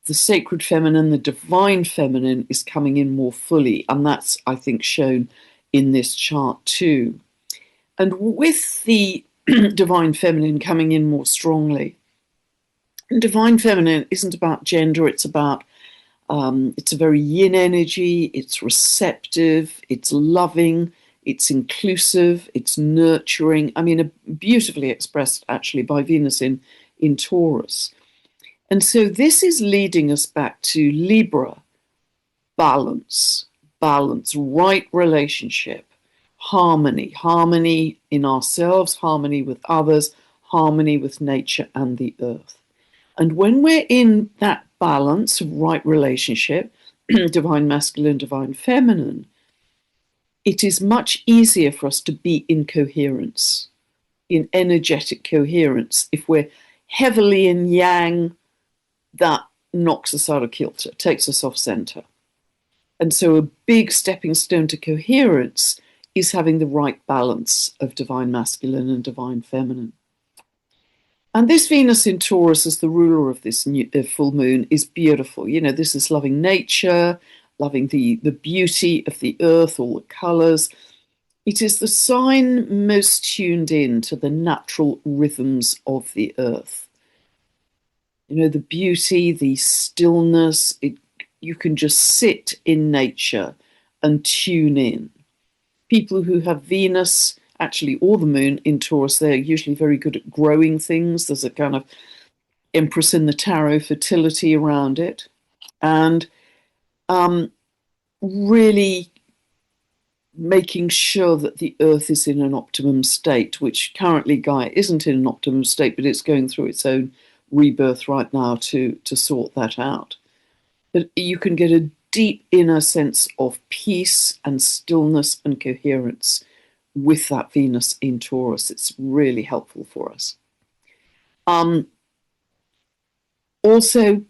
the sacred feminine, the divine feminine is coming in more fully. And that's, I think, shown in this chart too. And with the divine feminine coming in more strongly, divine feminine isn't about gender, it's about, it's a very yin energy, it's receptive, it's loving, it's inclusive, it's nurturing. I mean, beautifully expressed actually by Venus in Taurus. And so this is leading us back to Libra, balance, right relationship, harmony in ourselves, harmony with others, harmony with nature and the earth. And when we're in that balance of right relationship, divine masculine, divine feminine, it is much easier for us to be in coherence, in energetic coherence. If we're heavily in yang, that knocks us out of kilter, takes us off center. And so a big stepping stone to coherence is having the right balance of divine masculine and divine feminine. And this Venus in Taurus as the ruler of this full moon is beautiful. You know, this is loving nature, loving the beauty of the earth, all the colors. It is the sign most tuned in to the natural rhythms of the earth. You know, the beauty, the stillness, you can just sit in nature and tune in. People who have Venus, actually, or the moon in Taurus, they're usually very good at growing things. There's a kind of Empress in the Tarot fertility around it. And really, making sure that the earth is in an optimum state, which currently Gaia isn't in an optimum state, but it's going through its own rebirth right now to sort that out. But you can get a deep inner sense of peace and stillness and coherence with that Venus in Taurus. It's really helpful for us. Also,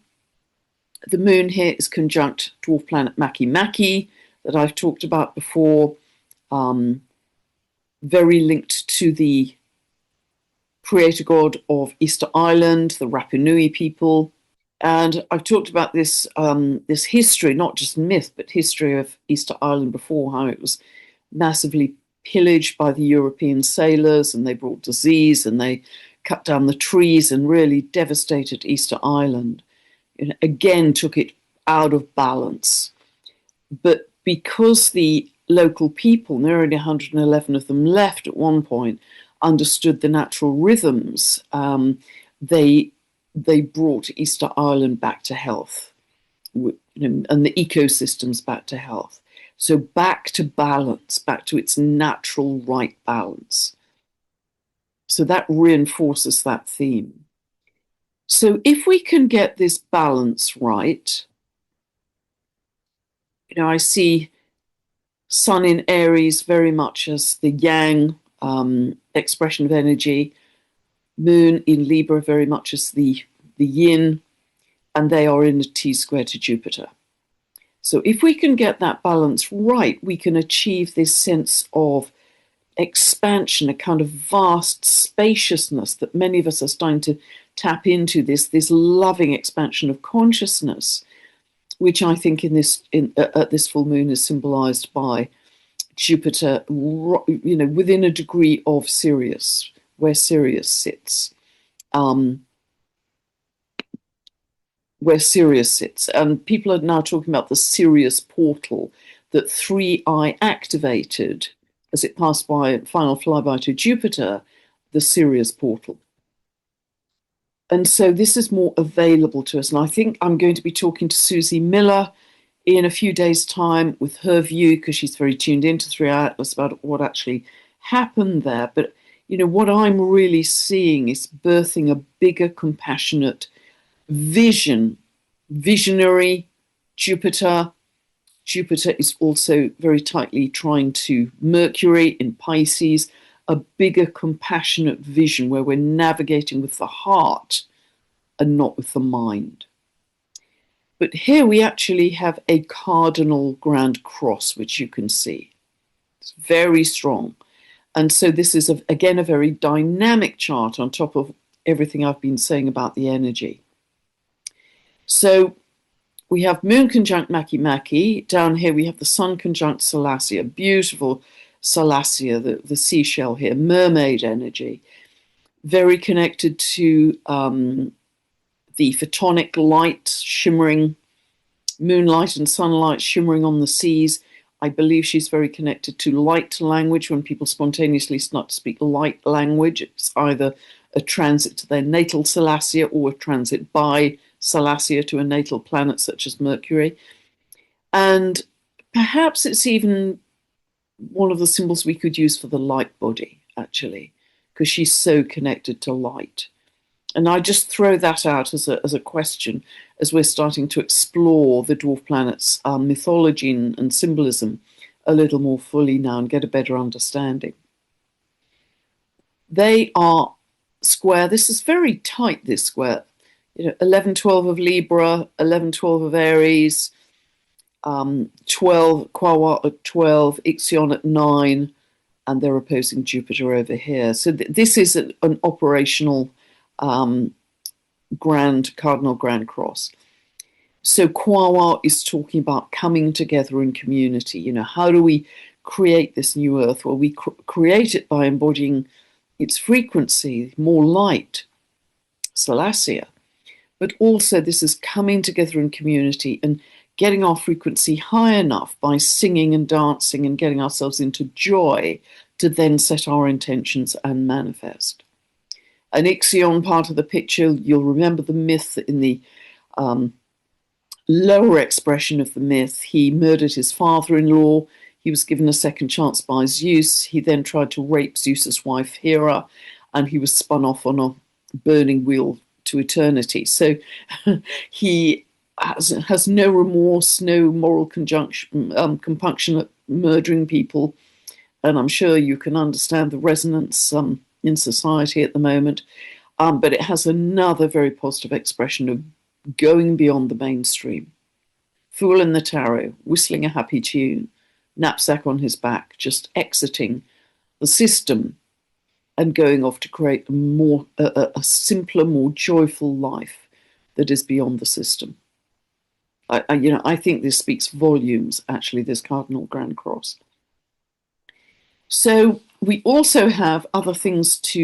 the moon here is conjunct dwarf planet Makemake that I've talked about before, very linked to the creator god of Easter Island, the Rapa Nui people. And I've talked about this this history, not just myth, but history of Easter Island before, how it was massively pillaged by the European sailors, and they brought disease, and they cut down the trees and really devastated Easter Island. And again, took it out of balance. But because the local people, and there are only 111 of them left at one point, understood the natural rhythms, they brought Easter Island back to health, and the ecosystems back to health. So back to balance, back to its natural right balance. So that reinforces that theme. So if we can get this balance right, I see Sun in Aries very much as the yang expression of energy, Moon in Libra very much as the yin, and they are in a T-square to Jupiter. So if we can get that balance right, we can achieve this sense of expansion, a kind of vast spaciousness that many of us are starting to tap into, this loving expansion of consciousness, which I think at this full moon is symbolized by Jupiter, within a degree of Sirius, where Sirius sits. And people are now talking about the Sirius portal that 3i activated as it passed by final flyby to Jupiter, the Sirius portal. And so this is more available to us. And I think I'm going to be talking to Susie Miller in a few days' time with her view, because she's very tuned into 3i Atlas about what actually happened there. But, what I'm really seeing is birthing a bigger, compassionate vision, visionary Jupiter. Jupiter is also very tightly trying to Mercury in Pisces, a bigger, compassionate vision where we're navigating with the heart and not with the mind. But here we actually have a cardinal grand cross, which you can see. It's very strong. And so this is, again, a very dynamic chart on top of everything I've been saying about the energy. So we have Moon conjunct Makemake. Down here we have the Sun conjunct Salacia, beautiful Salacia, the seashell here, mermaid energy, very connected to the photonic light shimmering, moonlight and sunlight shimmering on the seas. I believe she's very connected to light language. When people spontaneously start to speak light language, it's either a transit to their natal Salacia or a transit by Salacia to a natal planet such as Mercury. And perhaps it's even one of the symbols we could use for the light body, actually, because she's so connected to light. And I just throw that out as a question as we're starting to explore the dwarf planets' mythology and symbolism a little more fully now and get a better understanding. They are square. This is very tight, this square. 11-12 of Libra, 11-12 of Aries, 12 Quawa at 12, Ixion at 9, and they're opposing Jupiter over here. So this is an operational cardinal grand cross. So Quawa is talking about coming together in community. How do we create this new earth? Well, we create it by embodying its frequency, more light, Salacia. But also this is coming together in community and getting our frequency high enough by singing and dancing and getting ourselves into joy to then set our intentions and manifest. An Ixion part of the picture, you'll remember the myth that in the lower expression of the myth, he murdered his father-in-law. he was given a second chance by Zeus. He then tried to rape Zeus's wife Hera, and he was spun off on a burning wheel to eternity. So he has no remorse, no moral compunction at murdering people. And I'm sure you can understand the resonance in society at the moment. But it has another very positive expression of going beyond the mainstream. Fool in the tarot, whistling a happy tune, knapsack on his back, just exiting the system and going off to create a simpler, more joyful life that is beyond the system. I think this speaks volumes, actually, this Cardinal Grand Cross. So we also have other things to.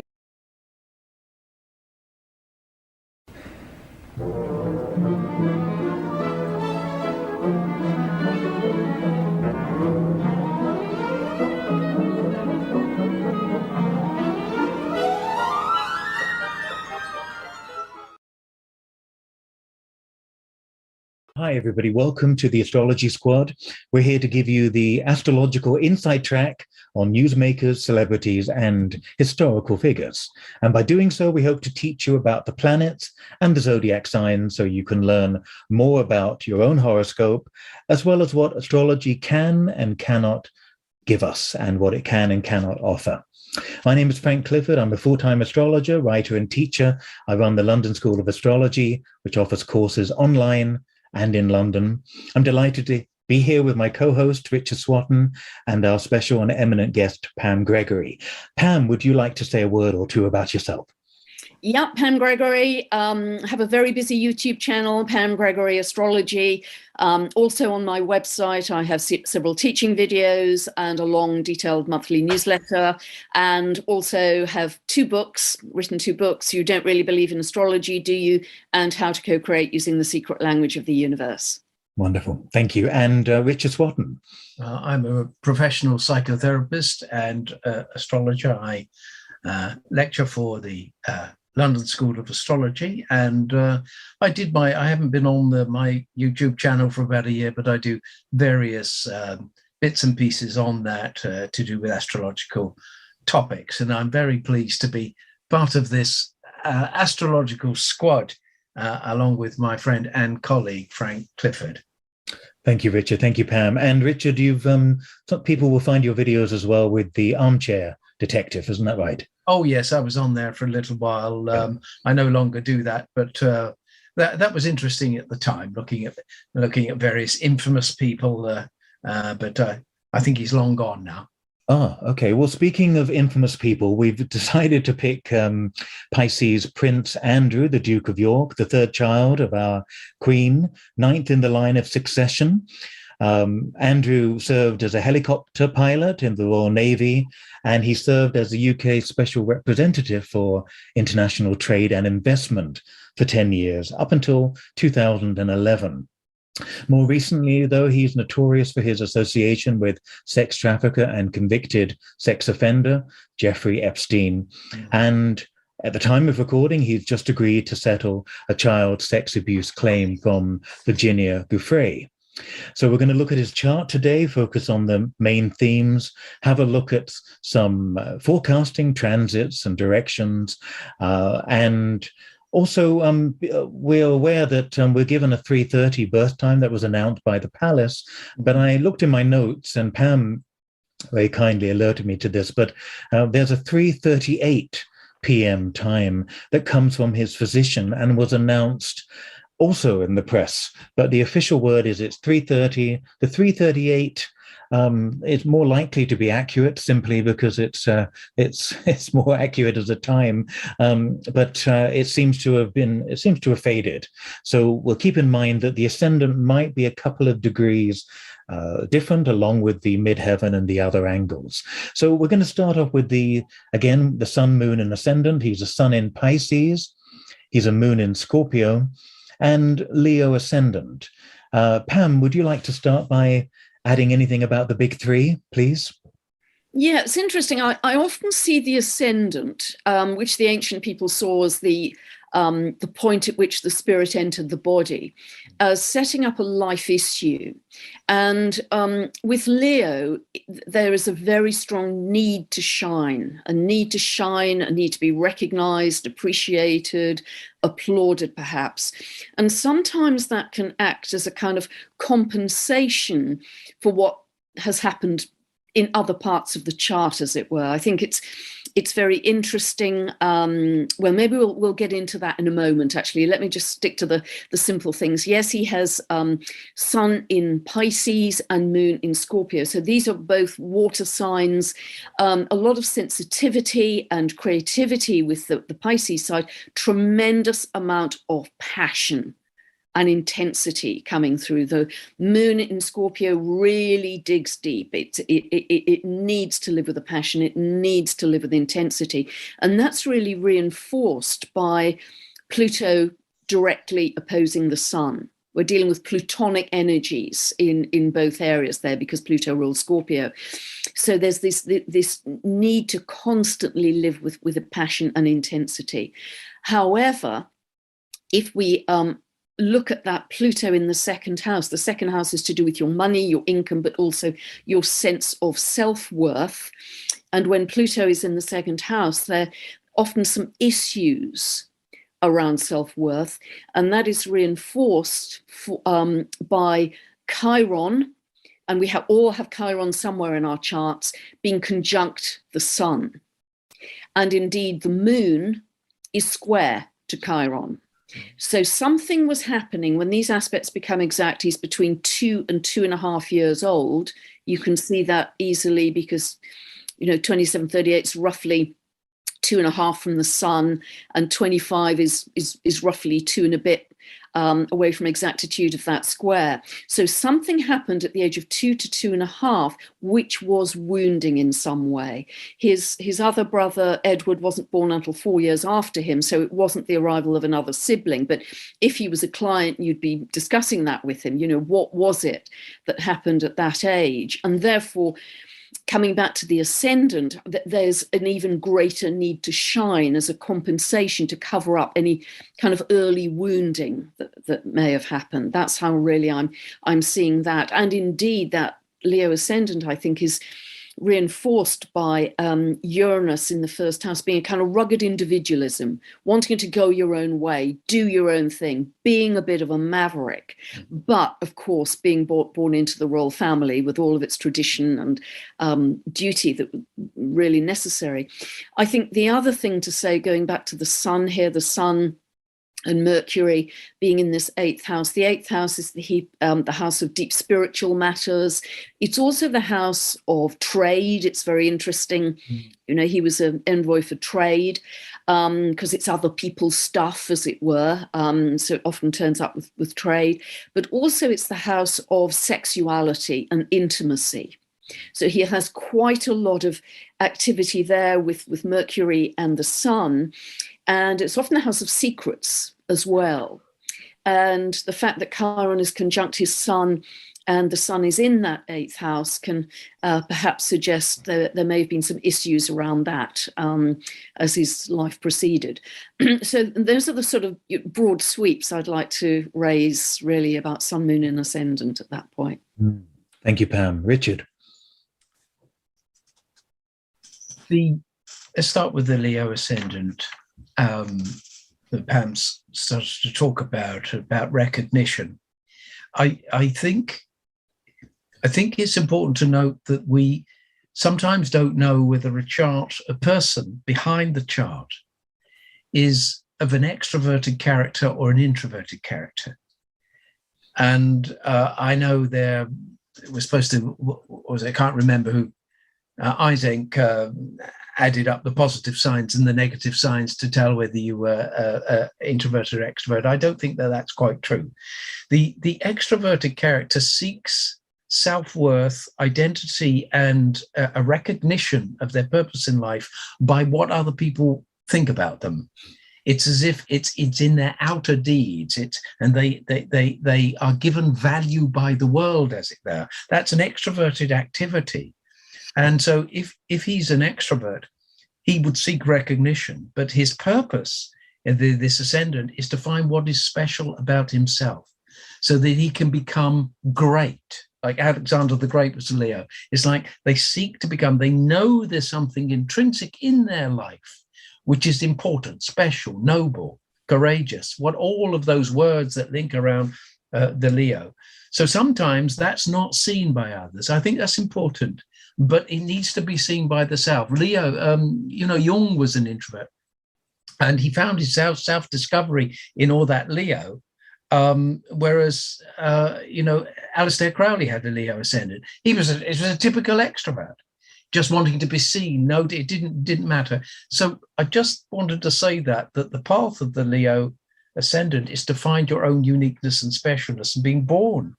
Hi, everybody. Welcome to the Astrology Squad. We're here to give you the astrological inside track on newsmakers, celebrities, and historical figures. And by doing so, we hope to teach you about the planets and the zodiac signs so you can learn more about your own horoscope, as well as what astrology can and cannot give us and what it can and cannot offer. My name is Frank Clifford. I'm a full-time astrologer, writer, and teacher. I run the London School of Astrology, which offers courses online and in London. I'm delighted to be here with my co-host, Richard Swatton, and our special and eminent guest, Pam Gregory. Pam, would you like to say a word or two about yourself? Yeah, Pam Gregory. Have a very busy YouTube channel, Pam Gregory Astrology. Also on my website, I have several teaching videos and a long, detailed monthly newsletter, and also have written two books, You Don't Really Believe in Astrology, Do You? And How to Co-Create Using the Secret Language of the Universe. Wonderful. Thank you. And Richard Swatton. I'm a professional psychotherapist and astrologer. I lecture for the London School of Astrology, and I haven't been on my YouTube channel for about a year, but I do various bits and pieces on that to do with astrological topics, and I'm very pleased to be part of this astrological squad along with my friend and colleague Frank Clifford. Thank you, Richard. Thank you, Pam. And Richard, some people will find your videos as well with the Armchair Detective, isn't that right? Oh yes, I was on there for a little while. I no longer do that, but that was interesting at the time, looking at various infamous people. But I think he's long gone now. Ah, okay. Well, speaking of infamous people, we've decided to pick Pisces Prince Andrew, the Duke of York, the third child of our Queen, ninth in the line of succession. Andrew served as a helicopter pilot in the Royal Navy, and he served as the UK Special Representative for International Trade and Investment for 10 years, up until 2011. More recently, though, he's notorious for his association with sex trafficker and convicted sex offender Jeffrey Epstein. And at the time of recording, he's just agreed to settle a child sex abuse claim from Virginia Giuffre. So we're going to look at his chart today, focus on the main themes, have a look at some forecasting transits and directions, and also we're aware that we're given a 3:30 birth time that was announced by the palace, but I looked in my notes and Pam very kindly alerted me to this, but there's a 3:38 p.m. time that comes from his physician and was announced also in the press, but the official word is it's 3:30. The 3:38 is more likely to be accurate simply because it's more accurate as a time, but it seems to have faded. So we'll keep in mind that the ascendant might be a couple of degrees different, along with the midheaven and the other angles. So we're going to start off with the sun, moon, and ascendant. He's a sun in Pisces. He's a moon in Scorpio. And Leo ascendant. Pam, would you like to start by adding anything about the big three, please? Yeah, it's interesting. I often see the ascendant, which the ancient people saw as the the point at which the spirit entered the body, as setting up a life issue. And with Leo, there is a very strong need to shine, a need to be recognized, appreciated, applauded perhaps. And sometimes that can act as a kind of compensation for what has happened in other parts of the chart, as it were. I think it's very interesting. Well, maybe we'll get into that in a moment, actually. Let me just stick to the simple things. Yes, he has Sun in Pisces and Moon in Scorpio. So these are both water signs. A lot of sensitivity and creativity with the Pisces side, tremendous amount of passion and intensity coming through. The Moon in Scorpio really digs deep. It needs to live with a passion. It needs to live with intensity. And that's really reinforced by Pluto directly opposing the Sun. We're dealing with Plutonic energies in both areas there because Pluto rules Scorpio. So there's this need to constantly live with a passion and intensity. However, if we look at that Pluto in the second house is to do with your money, your income, but also your sense of self-worth. And when Pluto is in the second house, there are often some issues around self-worth, and that is reinforced by Chiron, and we all have Chiron somewhere in our charts, being conjunct the Sun. And indeed, the Moon is square to Chiron. So something was happening when these aspects become exact. He's between 2 and 2.5 years old. You can see that easily because, 2738 is roughly 2.5 from the Sun, and 25 is roughly 2 and a bit away from exactitude of that square. So something happened at the age of 2 to 2.5, which was wounding in some way. His other brother, Edward, wasn't born until 4 years after him, so it wasn't the arrival of another sibling. But if he was a client, you'd be discussing that with him. What was it that happened at that age? And therefore, coming back to the ascendant, there's an even greater need to shine as a compensation to cover up any kind of early wounding that may have happened. That's how really I'm seeing that. And indeed, that Leo ascendant, I think, is reinforced by Uranus in the first house being a kind of rugged individualism, wanting to go your own way, do your own thing, being a bit of a maverick, but of course being born into the royal family with all of its tradition and duty that was really necessary. I think the other thing to say, going back to the Sun here, the Sun and Mercury being in this 8th house. The 8th house is the house of deep spiritual matters. It's also the house of trade. It's very interesting. He was an envoy for trade because it's other people's stuff, as it were. So it often turns up with trade. But also it's the house of sexuality and intimacy. So he has quite a lot of activity there with Mercury and the Sun. And it's often the house of secrets as well. And the fact that Chiron is conjunct his Sun and the Sun is in that 8th house can perhaps suggest that there may have been some issues around that as his life proceeded. So those are the sort of broad sweeps I'd like to raise really about Sun, Moon and Ascendant at that point. Thank you, Pam. Richard? Let's start with the Leo ascendant. That Pam started to talk about recognition. I think it's important to note that we sometimes don't know whether a person behind the chart is of an extroverted character or an introverted character. And I know we're supposed to, I can't remember who, Isaac added up the positive signs and the negative signs to tell whether you were introverted or extrovert. I don't think that's quite true. The extroverted character seeks self-worth, identity, and a recognition of their purpose in life by what other people think about them. It's as if it's in their outer deeds. And they are given value by the world, as it were. That's an extroverted activity. And so if he's an extrovert, he would seek recognition, but his purpose this ascendant, is to find what is special about himself so that he can become great. Like Alexander the Great was a Leo. It's like they seek to become, they know there's something intrinsic in their life which is important, special, noble, courageous, what all of those words that link around the Leo. So sometimes that's not seen by others. I think that's important, but it needs to be seen by the self. Leo, Jung was an introvert, and he found his self-discovery in all that Leo. Whereas, Aleister Crowley had a Leo ascendant. It was a typical extrovert, just wanting to be seen. No, it didn't matter. So I just wanted to say that the path of the Leo ascendant is to find your own uniqueness and specialness. And being born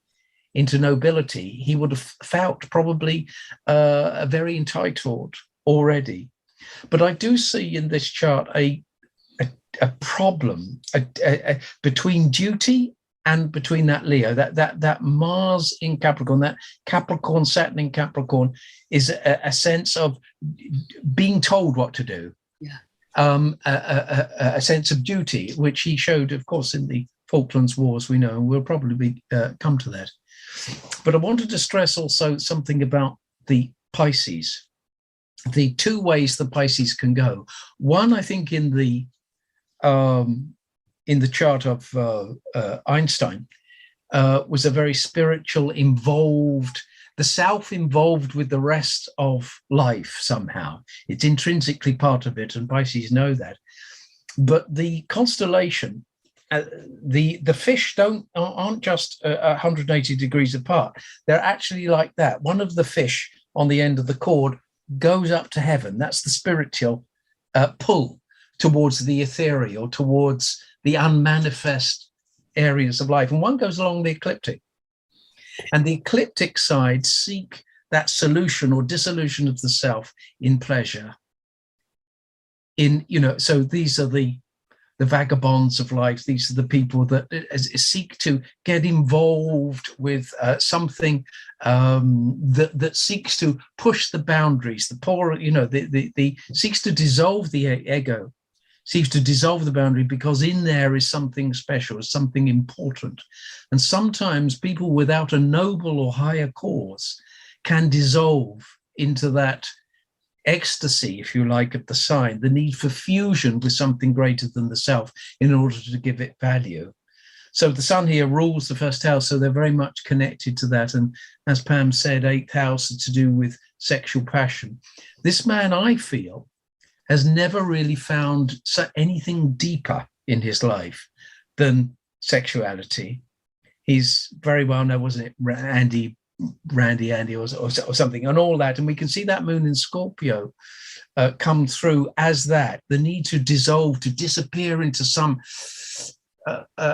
into nobility, he would have felt probably very entitled already. But I do see in this chart a problem between duty and between that Leo, that Mars in Capricorn, that Capricorn, Saturn in Capricorn, is a sense of being told what to do. Yeah. A sense of duty, which he showed, of course, in the Falklands Wars, we know, and we'll probably come to that. But I wanted to stress also something about the Pisces, the two ways the Pisces can go. One, I think, in the chart of Einstein, was a very spiritual, involved, the self involved with the rest of life somehow. It's intrinsically part of it, and Pisces know that. But the constellation, the fish aren't just 180 degrees apart. They're actually like that. One of the fish on the end of the cord goes up to heaven. That's the spiritual pull towards the ethereal, towards the unmanifest areas of life. And one goes along the ecliptic. And the ecliptic side seek that solution or dissolution of the self in pleasure. So these are the vagabonds of life. These are the people that seek to get involved with something that seeks to push the boundaries. The seeks to dissolve the ego, seeks to dissolve the boundary, because in there is something special, something important. And sometimes people without a noble or higher cause can dissolve into that ecstasy, if you like, of the sign, the need for fusion with something greater than the self in order to give it value. So the sun here rules the first house, so they're very much connected to that. And as Pam said, 8th house is to do with sexual passion. This man, I feel, has never really found anything deeper in his life than sexuality. He's very well known, wasn't it, Randy or something, and all that. And we can see that moon in Scorpio come through as that, the need to dissolve, to disappear into some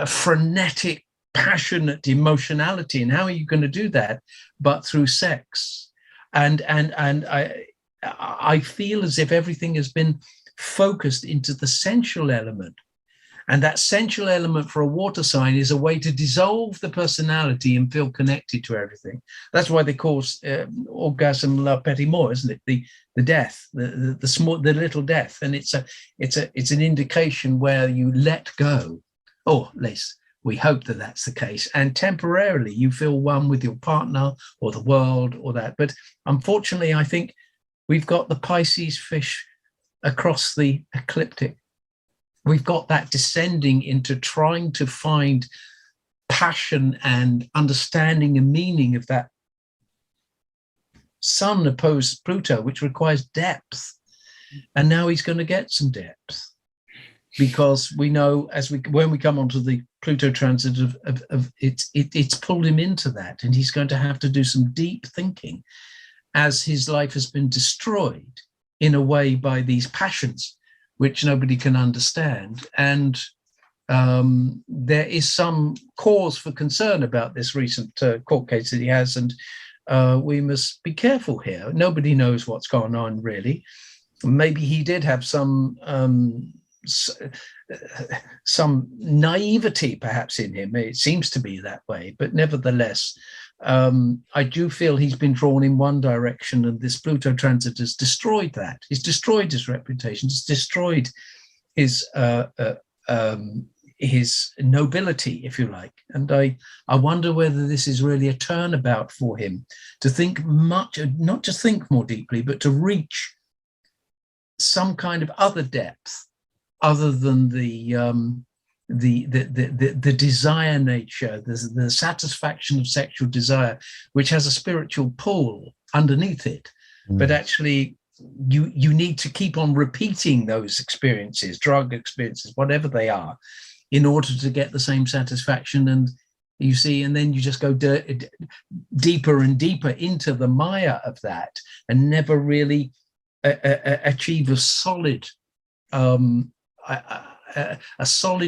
frenetic, passionate emotionality. And how are you going to do that but through sex? And I feel as if everything has been focused into the sensual element. And that sensual element for a water sign is a way to dissolve the personality and feel connected to everything. That's why they call orgasm la petit mort, isn't it? The death, the little death. And it's an indication where you let go, or at least we hope that that's the case. And temporarily you feel one with your partner or the world or that. But unfortunately, I think we've got the Pisces fish across the ecliptic. We've got that descending into trying to find passion and understanding and meaning of that sun opposed Pluto, which requires depth. And now he's going to get some depth, because we know when we come onto the Pluto transit of it's pulled him into that, and he's going to have to do some deep thinking as his life has been destroyed in a way by these passions which nobody can understand. And there is some cause for concern about this recent court case that he has, and we must be careful here. Nobody knows what's going on, really. Maybe he did have some naivety perhaps in him. It seems to be that way, but nevertheless, I do feel he's been drawn in one direction, and this Pluto transit has destroyed that. It's destroyed his reputation. It's destroyed his his nobility, if you like. And I wonder whether this is really a turnabout for him to think much, not just think more deeply, but to reach some kind of other depth other than the desire nature, the satisfaction of sexual desire, which has a spiritual pull underneath it. But actually, you need to keep on repeating those experiences, drug experiences, whatever they are, in order to get the same satisfaction. And you see, and then you just go deeper and deeper into the mire of that, and never really achieve a solid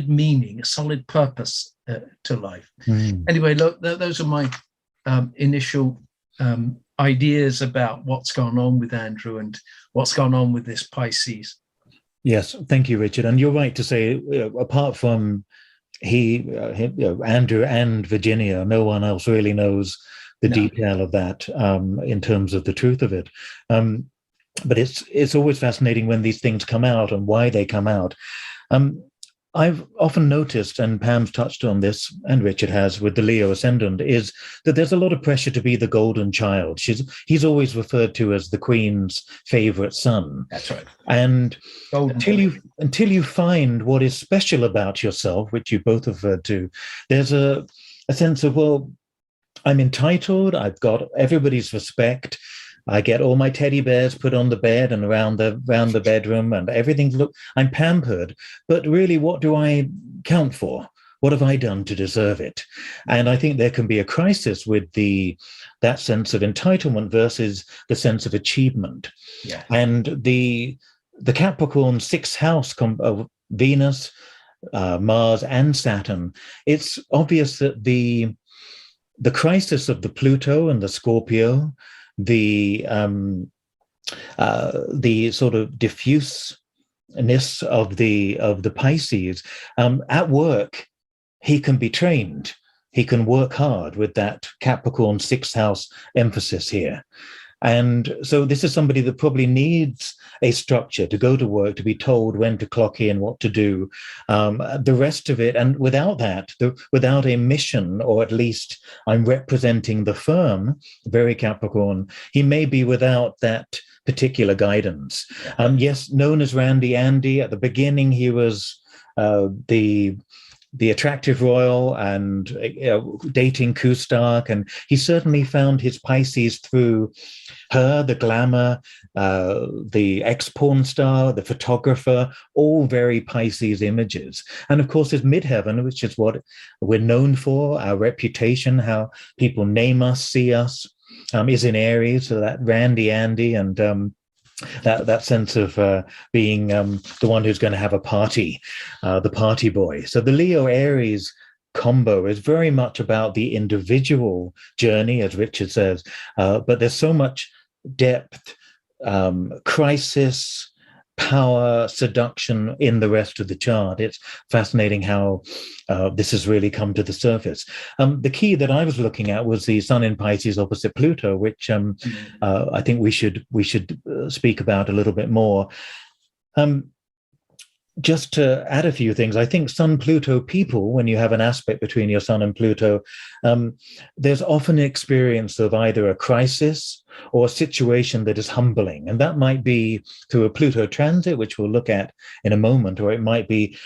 meaning, a solid purpose to life. Anyway, look, those are my initial ideas about what's gone on with Andrew and what's gone on with this Pisces. Yes, thank you, Richard. And you're right to say, apart from Andrew and Virginia, no one else really knows the detail of that in terms of the truth of it. But it's always fascinating when these things come out and why they come out. I've often noticed, and Pam's touched on this, and Richard has with the Leo ascendant, is that there's a lot of pressure to be the golden child. He's always referred to as the Queen's favorite son. That's right. And until you find what is special about yourself, which you both referred to, there's a sense of, well, I'm entitled, I've got everybody's respect, I get all my teddy bears put on the bed and around the bedroom, and everything's I'm pampered. But really, what do I count for? What have I done to deserve it? And I think there can be a crisis with that sense of entitlement versus the sense of achievement. Yeah. And the Capricorn sixth house of Venus, Mars, and Saturn, it's obvious that the crisis of the Pluto and the Scorpio, the sort of diffuseness of the Pisces, at work, he can be trained. He can work hard with that Capricorn sixth house emphasis here. And so this is somebody that probably needs a structure to go to work, to be told when to clock in, what to do. The rest of it, and without that, without a mission, or at least I'm representing the firm, very Capricorn, he may be without that particular guidance. Yes, known as Randy Andy, at the beginning he was the attractive royal and dating Kustark, and he certainly found his Pisces through her, the glamour, the ex-porn star, the photographer, all very Pisces images. And of course, his midheaven, which is what we're known for, our reputation, how people name us, see us, is in Aries. So that Randy Andy and that sense of being the one who's going to have a party, the party boy. So the Leo Aries combo is very much about the individual journey, as Richard says, but there's so much depth, crisis, power, seduction in the rest of the chart. It's fascinating how this has really come to the surface. The key that I was looking at was the Sun in Pisces opposite Pluto, which I think we should speak about a little bit more. Just to add a few things, I think Sun-Pluto people, when you have an aspect between your Sun and Pluto, there's often an experience of either a crisis or a situation that is humbling. And that might be through a Pluto transit, which we'll look at in a moment, or it might be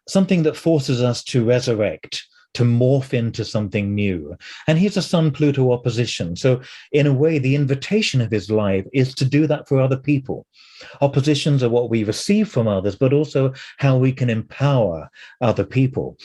something that forces us to resurrect, to morph into something new. And he's a Sun-Pluto opposition. So in a way, the invitation of his life is to do that for other people. Oppositions are what we receive from others, but also how we can empower other people.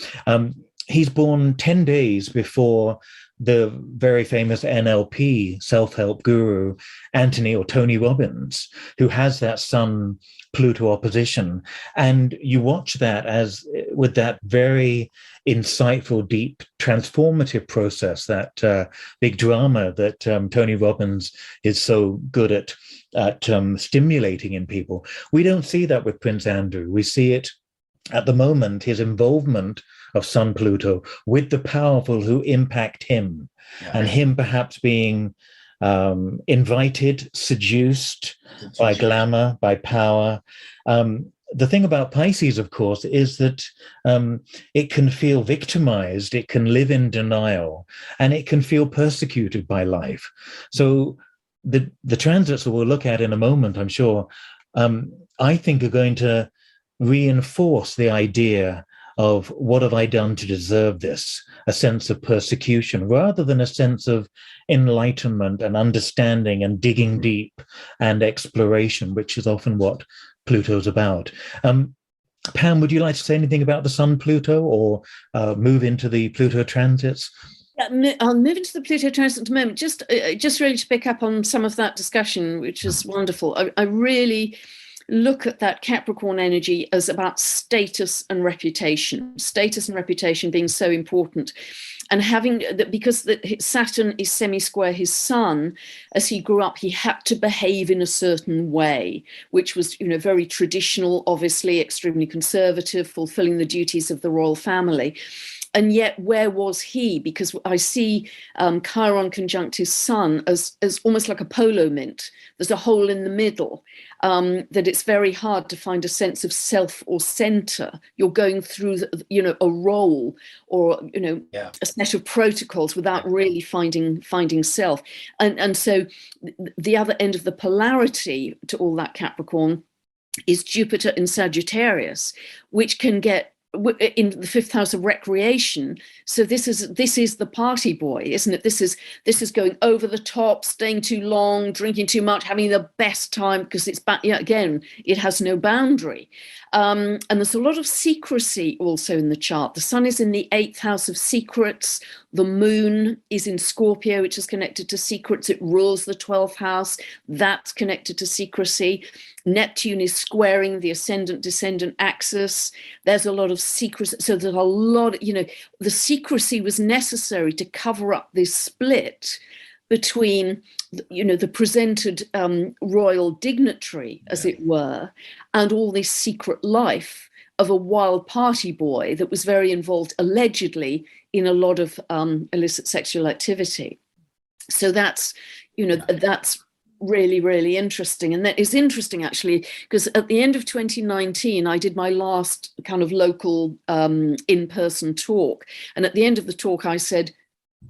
He's born 10 days before the very famous NLP self-help guru, Tony Robbins, who has that Sun Pluto opposition. And you watch that as with that very insightful, deep, transformative process, that big drama that Tony Robbins is so good at stimulating in people. We don't see that with Prince Andrew. We see it at the moment, his involvement of Sun Pluto with the powerful who impact him, and him perhaps being invited, seduced by glamour, by power. the thing about Pisces, of course, is that it can feel victimized, it can live in denial, and it can feel persecuted by life. So the transits that we'll look at in a moment, I'm sure, I think are going to reinforce the idea of what have I done to deserve this, a sense of persecution, rather than a sense of enlightenment and understanding and digging deep and exploration, which is often what Pluto's about. Pam, would you like to say anything about the Sun-Pluto, or move into the Pluto transits? Yeah, I'll move into the Pluto transit in a moment. Just really to pick up on some of that discussion, which is wonderful. I really look at that Capricorn energy as about status and reputation being so important. And having that, because Saturn is semi-square his sun, as he grew up, he had to behave in a certain way, which was, very traditional, obviously, extremely conservative, fulfilling the duties of the royal family. And yet, where was he? Because I see Chiron conjunct his sun as almost like a polo mint. There's a hole in the middle, that it's very hard to find a sense of self or center. You're going through, a role or, a set of protocols without really finding self. And so the other end of the polarity to all that Capricorn is Jupiter in Sagittarius, which can get in the fifth house of recreation. So this is the party boy, isn't it? This is going over the top, staying too long, drinking too much, having the best time, because it's again, it has no boundary. And there's a lot of secrecy also in the chart. The sun is in the 8th house of secrets. The moon is in Scorpio, which is connected to secrets. It rules the 12th house. That's connected to secrecy. Neptune is squaring the ascendant-descendant axis. There's a lot of secrecy. So there's a lot, the secrecy was necessary to cover up this split between, the presented royal dignitary, as it were, and all this secret life of a wild party boy that was very involved, allegedly, in a lot of illicit sexual activity. So that's, that's really, really interesting. And that is interesting, actually, because at the end of 2019, I did my last kind of local in-person talk. And at the end of the talk, I said,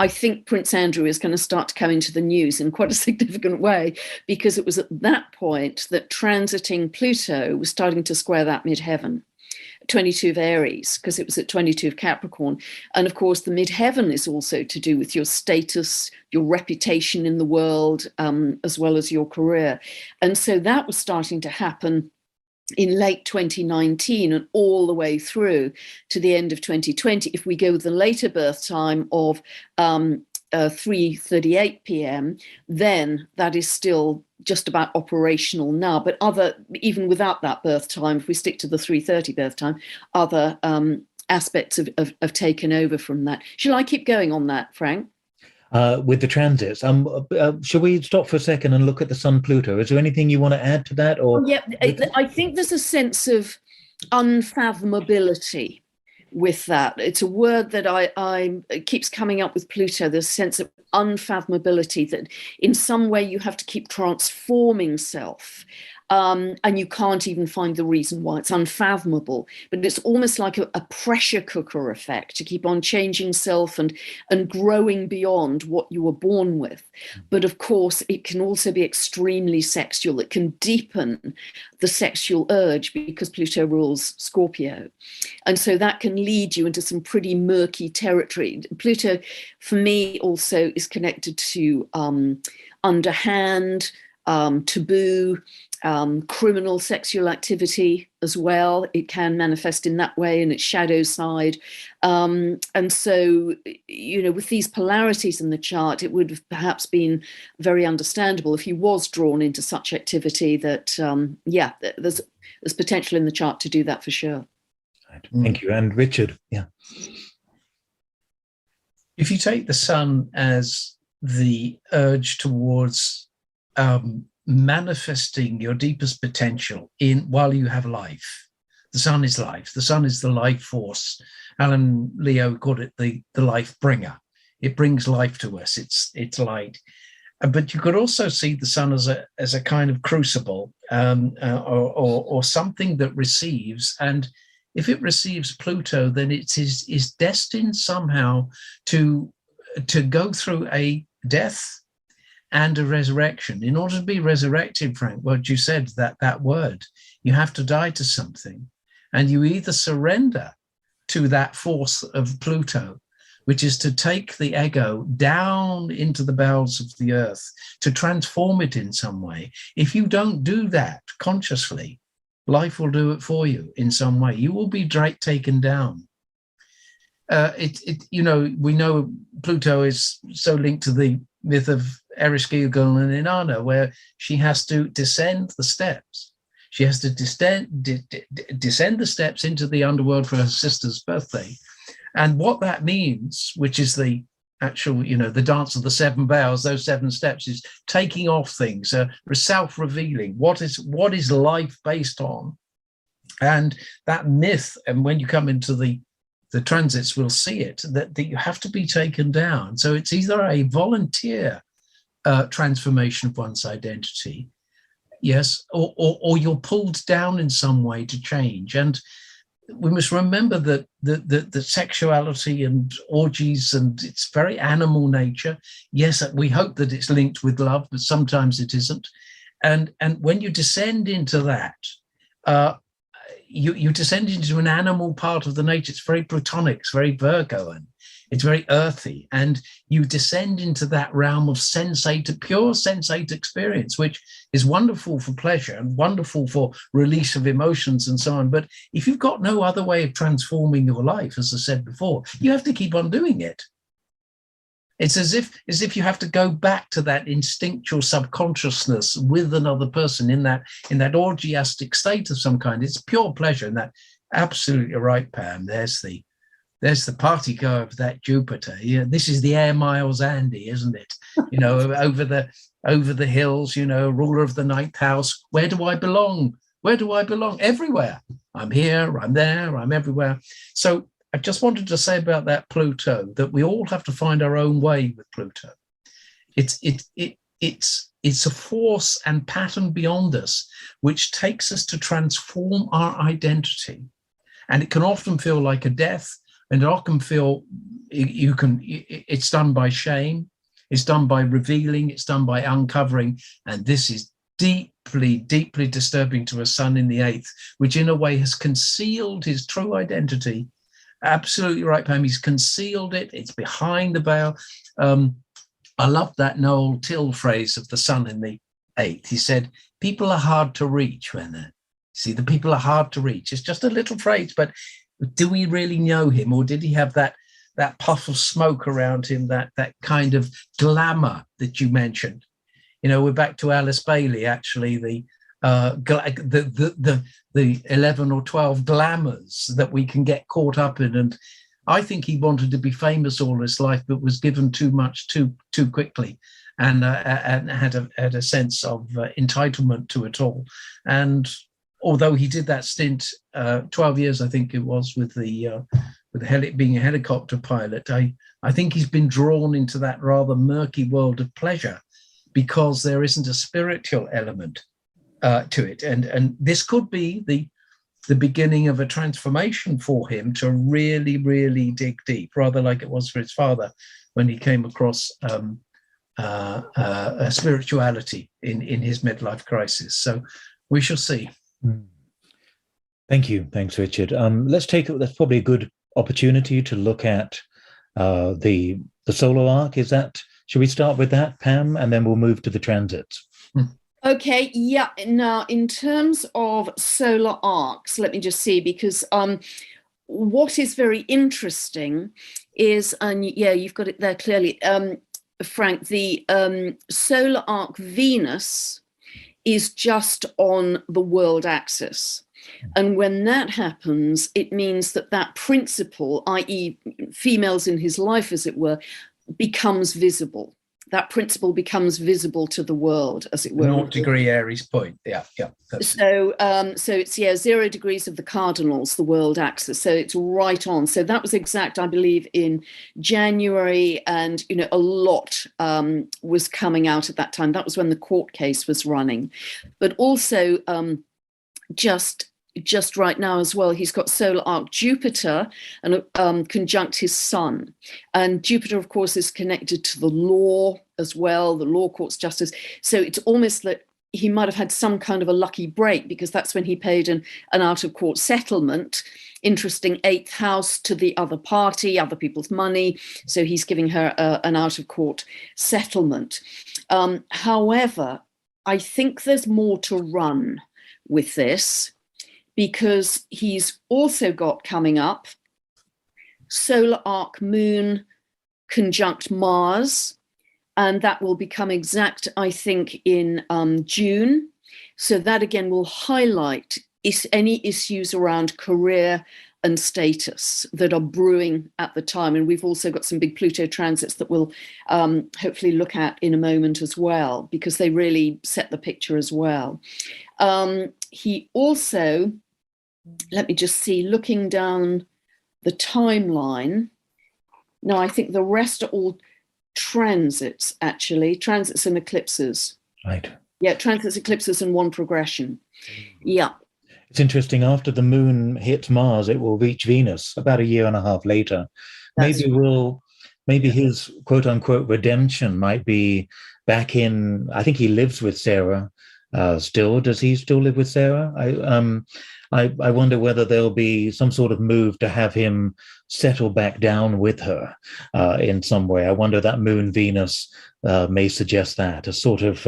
I think Prince Andrew is going to start to come into the news in quite a significant way, because it was at that point that transiting Pluto was starting to square that midheaven, 22 of Aries, because it was at 22 of Capricorn. And of course, the midheaven is also to do with your status, your reputation in the world, as well as your career. And so that was starting to happen in late 2019 and all the way through to the end of 2020. If we go with the later birth time of 3:38 p.m., then that is still just about operational now. But even without that birth time, if we stick to the 3:30 birth time, other aspects have taken over from that. Shall I keep going on that, Frank? With the transits, shall we stop for a second and look at the Sun-Pluto? Is there anything you want to add to that? Or yeah, I think there's a sense of unfathomability with that. It's a word that it keeps coming up with Pluto. There's a sense of unfathomability, that in some way you have to keep transforming self. And you can't even find the reason why. It's unfathomable, but it's almost like a pressure cooker effect to keep on changing self and growing beyond what you were born with. But of course, it can also be extremely sexual. It can deepen the sexual urge because Pluto rules Scorpio. And so that can lead you into some pretty murky territory. Pluto, for me, also is connected to underhand, taboo, criminal sexual activity as well. It can manifest in that way in its shadow side. And so, with these polarities in the chart, it would have perhaps been very understandable if he was drawn into such activity that, there's potential in the chart to do that for sure. Thank you. And Richard, yeah. If you take the sun as the urge towards manifesting your deepest potential while you have life, the sun is life. The sun is the life force. Alan Leo called it the life bringer. It brings life to us. It's light. But you could also see the sun as a kind of crucible, or something that receives. And if it receives Pluto, then it is destined somehow to go through a death and a resurrection. In order to be resurrected, Frank, what you said, that word, you have to die to something, and you either surrender to that force of Pluto, which is to take the ego down into the bowels of the earth, to transform it in some way. If you don't do that consciously, life will do it for you in some way. You will be taken down. We know Pluto is so linked to the myth of Ereshkigal and Inanna, where she has to descend the steps. She has to descend the steps into the underworld for her sister's birthday. And what that means, which is the actual, the dance of the seven boughs, those seven steps, is taking off things, self-revealing. What is life based on? And that myth, and when you come into the transits, we'll see it, that you have to be taken down. So it's either a volunteer transformation of one's identity, yes, or you're pulled down in some way to change. And we must remember that the sexuality and orgies and its very animal nature, yes, we hope that it's linked with love, but sometimes it isn't. And when you descend into that, you descend into an animal part of the nature. It's very Plutonic, it's very Virgoan, it's very earthy, and you descend into that realm of pure sensate experience, which is wonderful for pleasure and wonderful for release of emotions and so on. But if you've got no other way of transforming your life, as I said before, you have to keep on doing it. It's as if you have to go back to that instinctual subconsciousness with another person in that orgiastic state of some kind. It's pure pleasure, and that absolutely right, Pam. There's the party goer of that Jupiter. Yeah, this is the Air Miles Andy, isn't it? Over the hills. Ruler of the ninth house. Where do I belong? Where do I belong? Everywhere. I'm here. I'm there. I'm everywhere. So I just wanted to say about that Pluto that we all have to find our own way with Pluto. It's a force and pattern beyond us, which takes us to transform our identity. And it can often feel like a death, and it often feel it's done by shame, it's done by revealing, it's done by uncovering. And this is deeply, deeply disturbing to a sun in the eighth, which in a way has concealed his true identity. Absolutely right, Pam. He's concealed it. It's behind the veil. I love that Noel Till phrase of the sun in the eighth. He said, people are hard to reach the people are hard to reach. It's just a little phrase, but do we really know him, or did he have that puff of smoke around him, that kind of glamour that you mentioned? We're back to Alice Bailey, actually, the 11 or 12 glamours that we can get caught up in. And I think he wanted to be famous all his life, but was given too much too quickly, and had a sense of entitlement to it all. And although he did that stint, 12 years, I think it was, with being a helicopter pilot, I think he's been drawn into that rather murky world of pleasure because there isn't a spiritual element to it. And this could be the beginning of a transformation for him to really, really dig deep, rather like it was for his father when he came across a spirituality in his midlife crisis. So we shall see. Thank you. Thanks, Richard. That's probably a good opportunity to look at the solar arc. Should we start with that, Pam, and then we'll move to the transits? Okay, yeah. Now, in terms of solar arcs, let me just see, because what is very interesting is, and yeah, you've got it there clearly, Frank, the solar arc Venus is just on the world axis. And when that happens, it means that principle, i.e. females in his life, as it were, becomes visible. that principle becomes visible to the world, as it were. 0° Aries point. Yeah. So it's 0 degrees of the cardinals, the world axis. So it's right on. So that was exact, I believe, in January, and a lot was coming out at that time. That was when the court case was running, but also just right now as well, he's got solar arc Jupiter and conjunct his sun. And Jupiter, of course, is connected to the law as well, the law, courts, justice. So it's almost that he might have had some kind of a lucky break, because that's when he paid an out-of-court settlement. Interesting, 8th house to the other party, other people's money. So he's giving her an out-of-court settlement. However, I think there's more to run with this, because he's also got coming up solar arc moon conjunct Mars, and that will become exact, I think, in June. So that again will highlight any issues around career and status that are brewing at the time. And we've also got some big Pluto transits that we'll hopefully look at in a moment as well, because they really set the picture as well. He also, let me just see, looking down the timeline. No, I think the rest are all transits, actually. Transits and eclipses. Right. Yeah, transits, eclipses, and one progression. Yeah. It's interesting. After the moon hits Mars, it will reach Venus about a year and a half later. Maybe his quote unquote redemption might be back in, I think he lives with Sarah still. Does he still live with Sarah? I wonder whether there'll be some sort of move to have him settle back down with her in some way. I wonder that moon Venus may suggest that, a sort of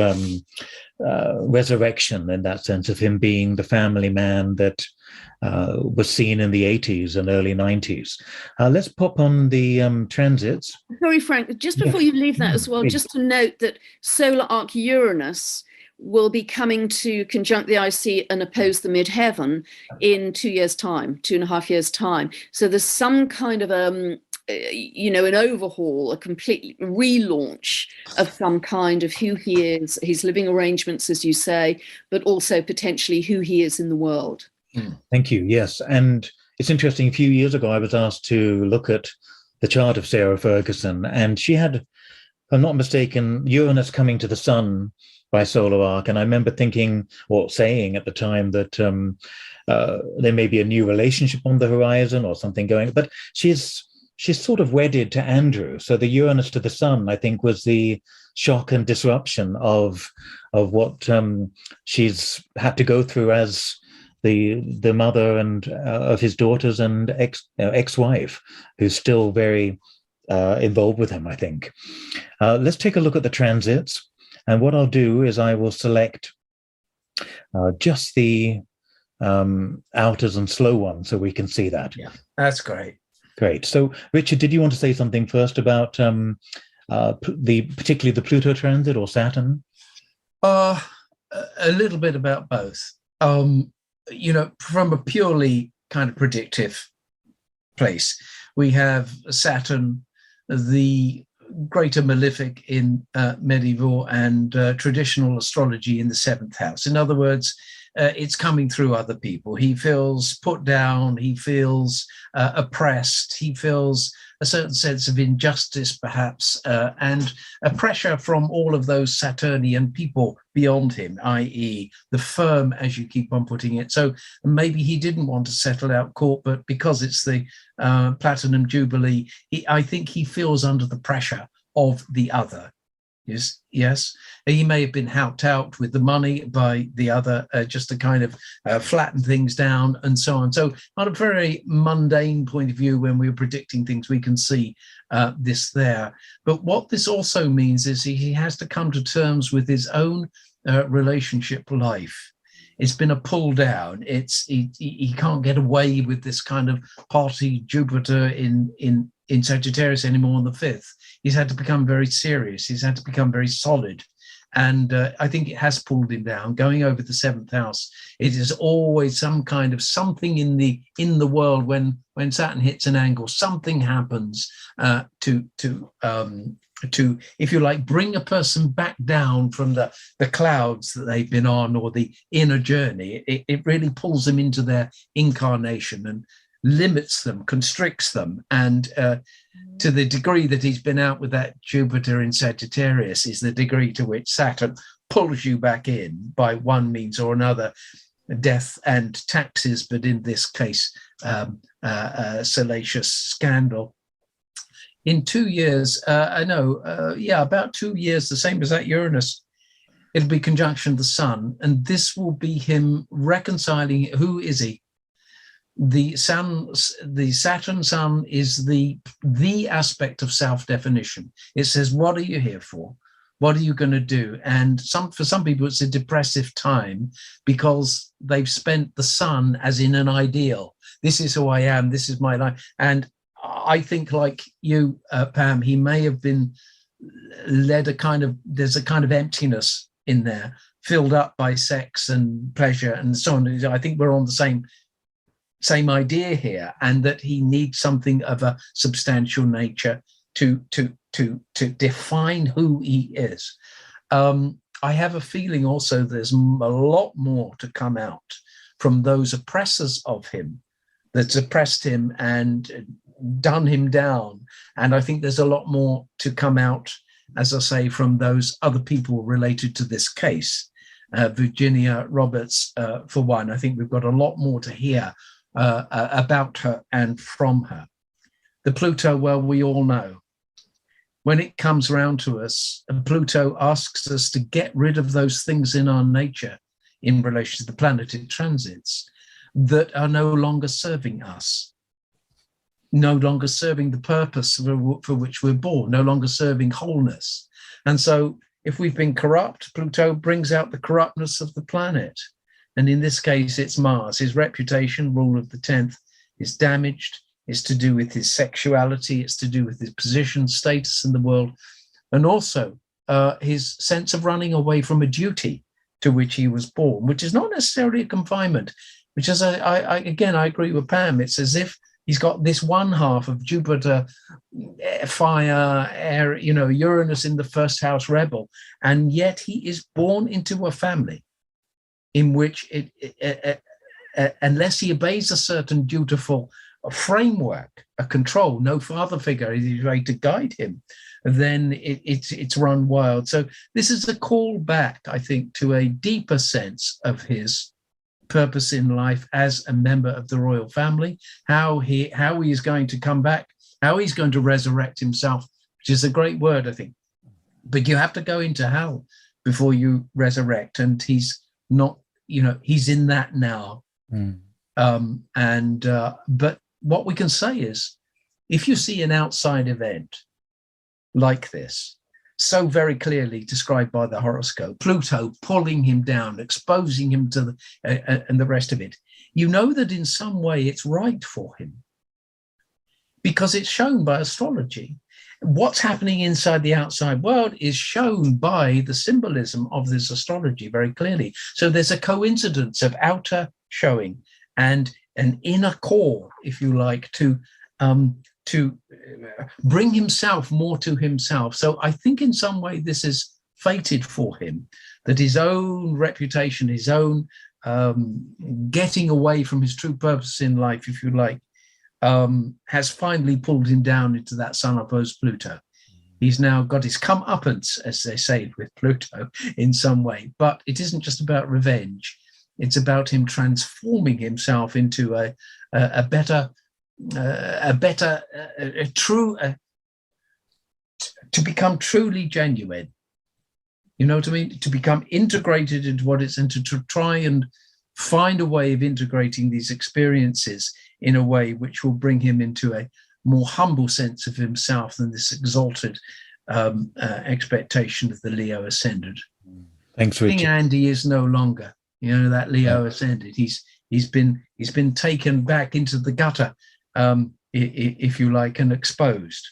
resurrection in that sense of him being the family man that was seen in the 80s and early 90s. Let's pop on the transits. Sorry, Frank, just before you leave that as well, just to note that solar arc Uranus will be coming to conjunct the IC and oppose the midheaven in 2 years' time, 2.5 years' time. So there's some kind of an overhaul, a complete relaunch of some kind of who he is, his living arrangements, as you say, but also potentially who he is in the world. Thank you. Yes. And it's interesting. A few years ago, I was asked to look at the chart of Sarah Ferguson, and she had, if I'm not mistaken, Uranus coming to the sun by solar arc. And I remember thinking or saying at the time that there may be a new relationship on the horizon or something going, but she's sort of wedded to Andrew. So the Uranus to the sun, I think, was the shock and disruption of what she's had to go through as the mother and of his daughters and ex-wife, who's still very involved with him, I think. Let's take a look at the transits. And what I'll do is I will select just the outers and slow ones so we can see that. Yeah, that's great. Great. So, Richard, did you want to say something first about particularly the Pluto transit or Saturn? A little bit about both. From a purely kind of predictive place, we have Saturn, the greater malefic in medieval and traditional astrology in the 7th house. In other words, it's coming through other people. He feels put down, he feels oppressed, he feels a certain sense of injustice, perhaps, and a pressure from all of those Saturnian people beyond him, i.e. the firm, as you keep on putting it. So maybe he didn't want to settle out court, but because it's the Platinum Jubilee, I think he feels under the pressure of the other. Yes. He may have been helped out with the money by the other, just to kind of flatten things down and so on. So on a very mundane point of view, when we're predicting things, we can see this there. But what this also means is he has to come to terms with his own relationship life. It's been a pull down. He can't get away with this kind of party Jupiter in Sagittarius anymore on the 5th. He's had to become very serious. He's had to become very solid. And I think it has pulled him down. Going over the seventh house, it is always some kind of something in the world. When Saturn hits an angle, something happens to if you like, bring a person back down from the clouds that they've been on, or the inner journey. It really pulls them into their incarnation and limits them, constricts them. And to the degree that he's been out with that Jupiter in Sagittarius is the degree to which Saturn pulls you back in by one means or another, death and taxes, but in this case, salacious scandal. In 2 years, about 2 years, the same as that Uranus, it'll be conjunction the Sun, and this will be him reconciling. Who is he? The Saturn Sun is the aspect of self-definition. It says, what are you here for? What are you going to do? And for some people, it's a depressive time because they've spent the Sun as in an ideal. This is who I am. This is my life. And I think, like you, Pam, he may have been led there's a kind of emptiness in there, filled up by sex and pleasure and so on. I think we're on the same idea here, and that he needs something of a substantial nature to define who he is. I have a feeling also there's a lot more to come out from those oppressors of him that's oppressed him and done him down. And I think there's a lot more to come out, as I say, from those other people related to this case. Virginia Roberts, for one. I think we've got a lot more to hear about her and from her. The Pluto, well, we all know. When it comes round to us, Pluto asks us to get rid of those things in our nature in relation to the planet it transits that are no longer serving us, no longer serving the purpose for which we're born, no longer serving wholeness. And so if we've been corrupt, Pluto brings out the corruptness of the planet. And in this case, it's Mars. His reputation, rule of the 10th, is damaged. It's to do with his sexuality. It's to do with his position, status in the world, and also his sense of running away from a duty to which he was born, which is not necessarily a confinement, which is, I agree with Pam. It's as if he's got this one half of Jupiter, fire, air, Uranus in the first house rebel, and yet he is born into a family in which, unless he obeys a certain dutiful framework, a control, no father figure is ready to guide him, then it's run wild. So this is a call back, I think, to a deeper sense of his purpose in life as a member of the royal family, how he is going to come back, how he's going to resurrect himself, which is a great word, I think. But you have to go into hell before you resurrect, and he's not, he's in that now. But what we can say is, if you see an outside event like this, so very clearly described by the horoscope, Pluto pulling him down, exposing him to and the rest of it, you know that in some way it's right for him, because it's shown by astrology. What's happening inside the outside world is shown by the symbolism of this astrology very clearly. So there's a coincidence of outer showing and an inner core, if you like, to bring himself more to himself. So I think in some way this is fated for him, that his own reputation, his own getting away from his true purpose in life, if you like, has finally pulled him down into that sun-opposed Pluto. He's now got his comeuppance, as they say, with Pluto in some way. But it isn't just about revenge. It's about him transforming himself into a better, to become truly genuine. You know what I mean? To become integrated into what it's, and to try and find a way of integrating these experiences in a way which will bring him into a more humble sense of himself than this exalted expectation of the Leo ascendant. Thanks, Richard. King Andy is no longer, that Leo ascended. He's been taken back into the gutter, if you like, and exposed.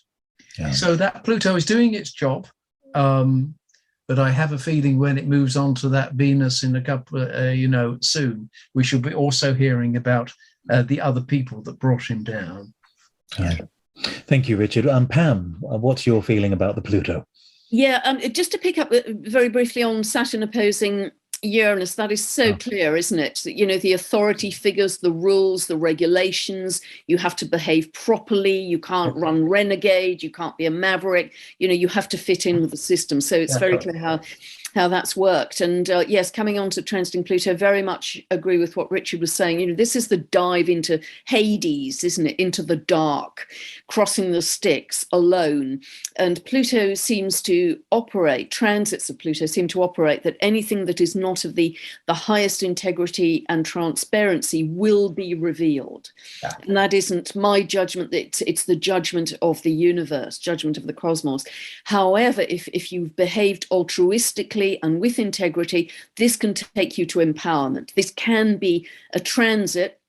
Yeah. So that Pluto is doing its job. but I have a feeling when it moves on to that Venus in a couple, soon, we should be also hearing about the other people that brought him down. Right. Thank you, Richard. Pam, what's your feeling about the Pluto? Yeah, just to pick up very briefly on Saturn opposing Uranus, that is so clear, isn't it? That, the authority figures, the rules, the regulations, you have to behave properly, you can't run renegade, you can't be a maverick, you have to fit in with the system. So it's very clear how that's worked. And yes, coming on to transiting Pluto, very much agree with what Richard was saying. This is the dive into Hades, isn't it? Into the dark, crossing the Styx alone. And Pluto seems to operate, transits of Pluto seem to operate that anything that is not of the highest integrity and transparency will be revealed. Yeah. And that isn't my judgment, it's the judgment of the universe, judgment of the cosmos. However, if you've behaved altruistically and with integrity, this can take you to empowerment. This can be a transit,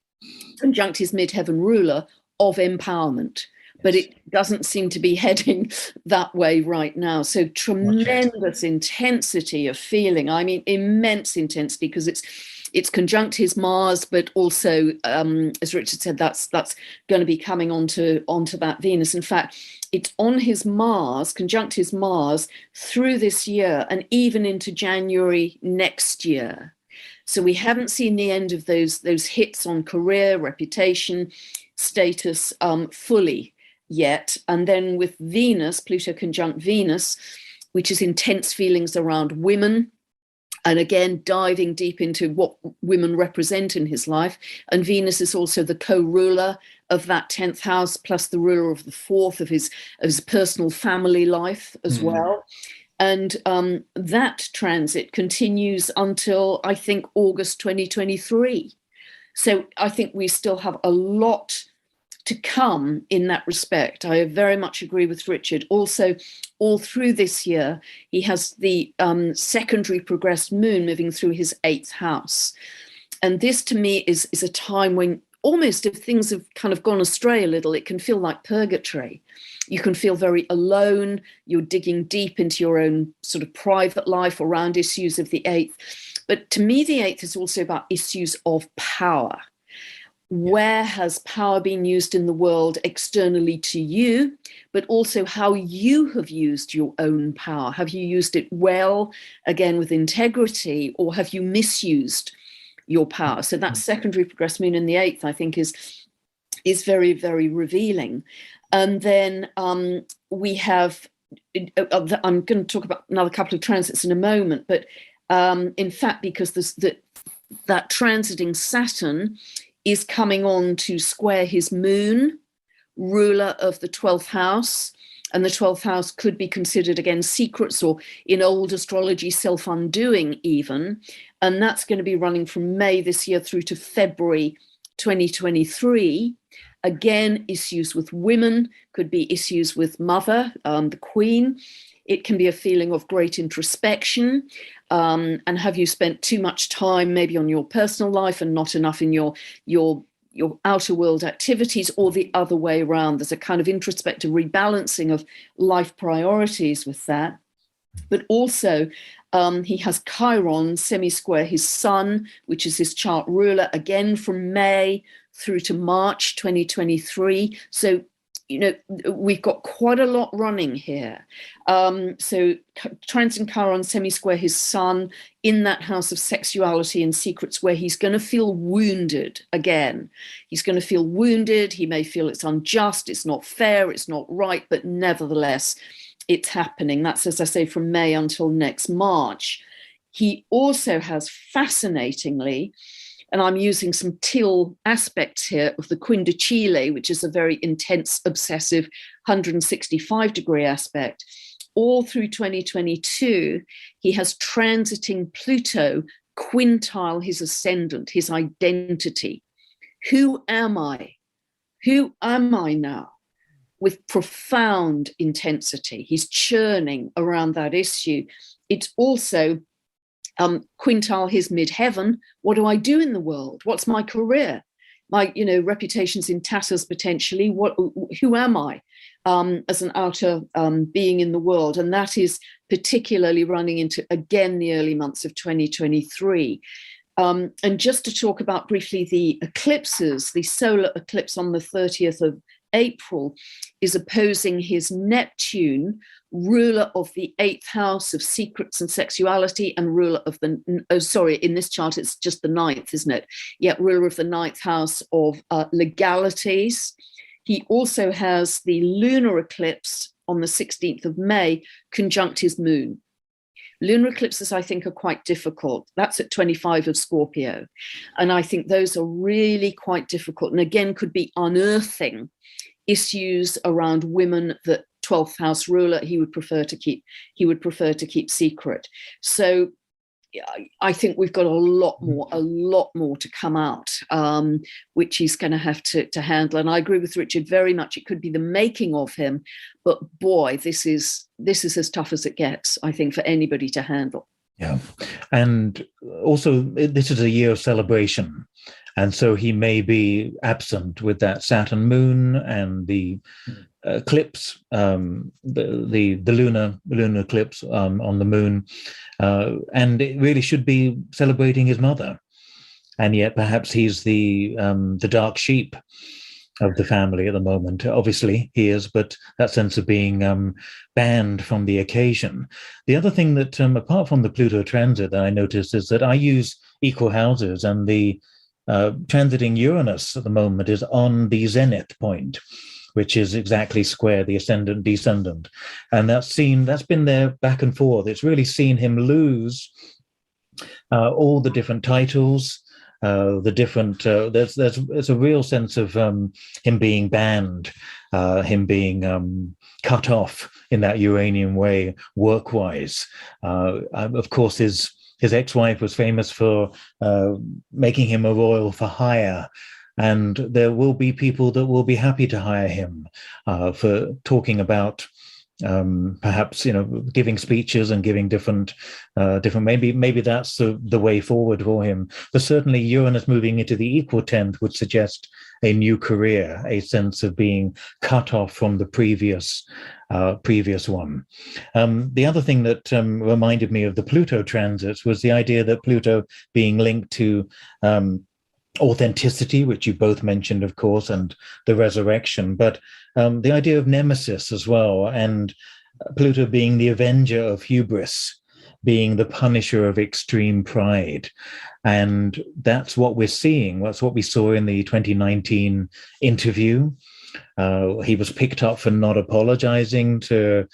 conjunct his midheaven ruler, of empowerment. But it doesn't seem to be heading that way right now. So tremendous intensity of feeling. I mean, immense intensity, because it's conjunct his Mars, but also, as Richard said, that's going to be coming onto that Venus. In fact, it's on his Mars, conjunct his Mars, through this year and even into January next year. So we haven't seen the end of those hits on career, reputation, status fully yet. And then with Venus, Pluto conjunct Venus, which is intense feelings around women, and again diving deep into what women represent in his life. And Venus is also the co-ruler of that 10th house, plus the ruler of the 4th of his personal family life as well. And that transit continues until, I think, August 2023. So I think we still have a lot to come in that respect. I very much agree with Richard. Also, all through this year, he has the secondary progressed moon moving through his 8th house. And this, to me, is a time when almost, if things have kind of gone astray a little, it can feel like purgatory. You can feel very alone. You're digging deep into your own sort of private life around issues of the 8th. But to me, the 8th is also about issues of power. Where has power been used in the world externally to you, but also how you have used your own power? Have you used it well, again, with integrity, or have you misused your power? So that secondary progressed moon in the 8th, I think, is very, very revealing. And then we have, I'm going to talk about another couple of transits in a moment, but in fact, because that transiting Saturn is coming on to square his moon, ruler of the 12th house. And the 12th house could be considered, again, secrets, or in old astrology, self-undoing even. And that's going to be running from May this year through to February 2023. Again, issues with women, could be issues with mother, the queen. It can be a feeling of great introspection. And have you spent too much time maybe on your personal life and not enough in your outer world activities, or the other way around? There's a kind of introspective rebalancing of life priorities with that. But also he has Chiron semi-square his sun, which is his chart ruler, again from May through to March 2023. So we've got quite a lot running here. So transiting Chiron semi-square his sun in that house of sexuality and secrets, where he's going to feel wounded again. He's going to feel wounded. He may feel it's unjust, it's not fair, it's not right, but nevertheless, it's happening. That's, as I say, from May until next March. He also has, fascinatingly, and I'm using some Till aspects here of the Quindecile, which is a very intense, obsessive 165-degree aspect. All through 2022, he has transiting Pluto quintile his ascendant, his identity. Who am I? Who am I now? With profound intensity. He's churning around that issue. It's also quintile his midheaven. What do I do in the world? What's my career? My reputation's in tatters potentially. Who am I? as an outer being in the world. And that is particularly running into, again, the early months of 2023. And just to talk about briefly the eclipses, the solar eclipse on the 30th of April is opposing his Neptune, ruler of the 8th house of secrets and sexuality, and ruler of the, in this chart it's just the 9th, isn't it? Yeah, ruler of the 9th house of legalities. He also has the lunar eclipse on the 16th of May conjunct his moon. Lunar eclipses, I think, are quite difficult. That's at 25 of Scorpio. And I think those are really quite difficult, and again, could be unearthing issues around women that 12th house ruler he would prefer to keep secret. So I think we've got a lot more to come out, which he's going to have to handle. And I agree with Richard very much. It could be the making of him, but boy, this is as tough as it gets, I think, for anybody to handle. Yeah, and also this is a year of celebration, and so he may be absent with that Saturn moon and the eclipse, the lunar eclipse on the moon, and it really should be celebrating his mother, and yet perhaps he's the dark sheep of the family at the moment. Obviously he is, but that sense of being banned from the occasion. The other thing that, apart from the Pluto transit, that I noticed is that I use equal houses, and the transiting Uranus at the moment is on the zenith point, which is exactly square the ascendant descendant, and that's been there back and forth. It's really seen him lose all the different titles, the different there's a real sense of him being banned, him being cut off in that Uranian way, work-wise. Of course, his ex-wife was famous for making him a royal for hire, and there will be people that will be happy to hire him for talking about perhaps, giving speeches and giving different maybe that's the way forward for him. But certainly Uranus moving into the equal 10th would suggest a new career, a sense of being cut off from the previous one. The other thing that reminded me of the Pluto transits was the idea that Pluto being linked to authenticity, which you both mentioned, of course, and the resurrection, but the idea of nemesis as well, and Pluto being the avenger of hubris, being the punisher of extreme pride. And that's what we're seeing. That's what we saw in the 2019 interview. He was picked up for not apologizing to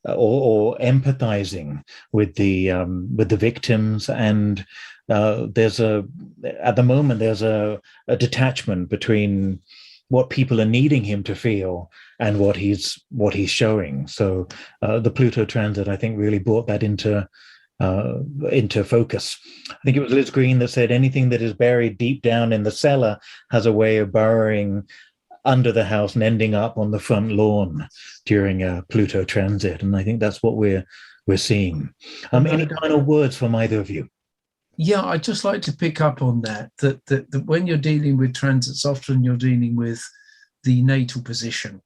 or empathizing with the victims, and at the moment there's a detachment between what people are needing him to feel and what he's showing. So the Pluto transit, I think, really brought that into focus. I think it was Liz Green that said anything that is buried deep down in the cellar has a way of burrowing under the house and ending up on the front lawn during a Pluto transit. And I think that's what we're seeing. Any final words from either of you? Yeah, I'd just like to pick up on that when you're dealing with transits, often you're dealing with the natal position.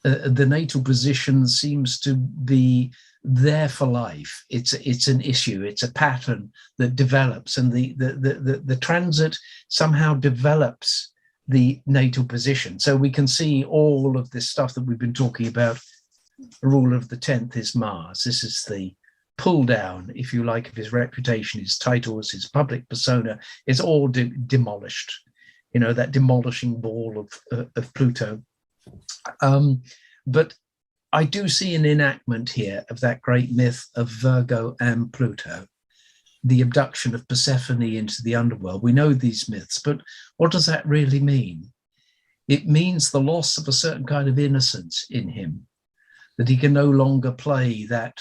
The natal position seems to be there for life. It's an issue. It's a pattern that develops, and the transit somehow develops the natal position. So we can see all of this stuff that we've been talking about. The ruler of the 10th is Mars. This is the pull down, if you like, of his reputation, his titles, his public persona. It's all demolished. That demolishing ball of Pluto. But I do see an enactment here of that great myth of Virgo and Pluto, the abduction of Persephone into the underworld. We know these myths, but what does that really mean? It means the loss of a certain kind of innocence in him, that he can no longer play that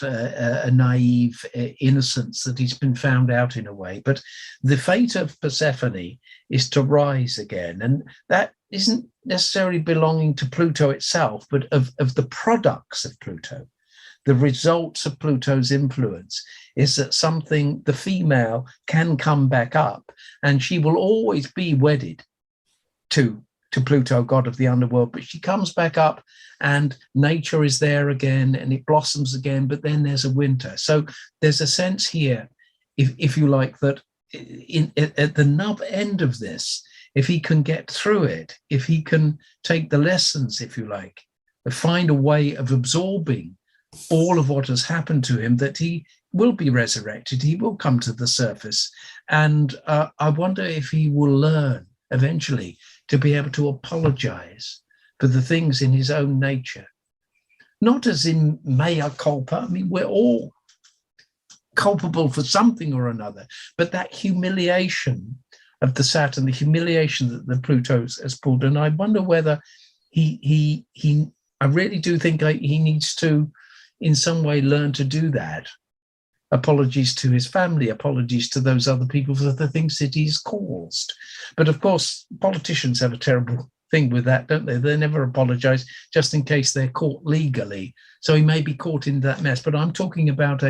naive innocence that he's been found out in a way. But the fate of Persephone is to rise again. And that isn't necessarily belonging to Pluto itself, but of the products of Pluto. The results of Pluto's influence is that the female can come back up, and she will always be wedded to to Pluto, god of the underworld, but she comes back up and nature is there again and it blossoms again, but then there's a winter. So there's a sense here, if you like, that at the nub end of this, if he can get through it, if he can take the lessons, if you like, find a way of absorbing all of what has happened to him, that he will be resurrected, he will come to the surface. And I wonder if he will learn eventually to be able to apologize for the things in his own nature. Not as in mea culpa, I mean, we're all culpable for something or another, but that humiliation of the Saturn, the humiliation that the Pluto has pulled. And I wonder whether I really do think he needs to, in some way, learn to do that. Apologies to his family, apologies to those other people for the things that he's caused. But of course, politicians have a terrible thing with that, don't they? They never apologize just in case they're caught legally. So he may be caught in that mess. But I'm talking about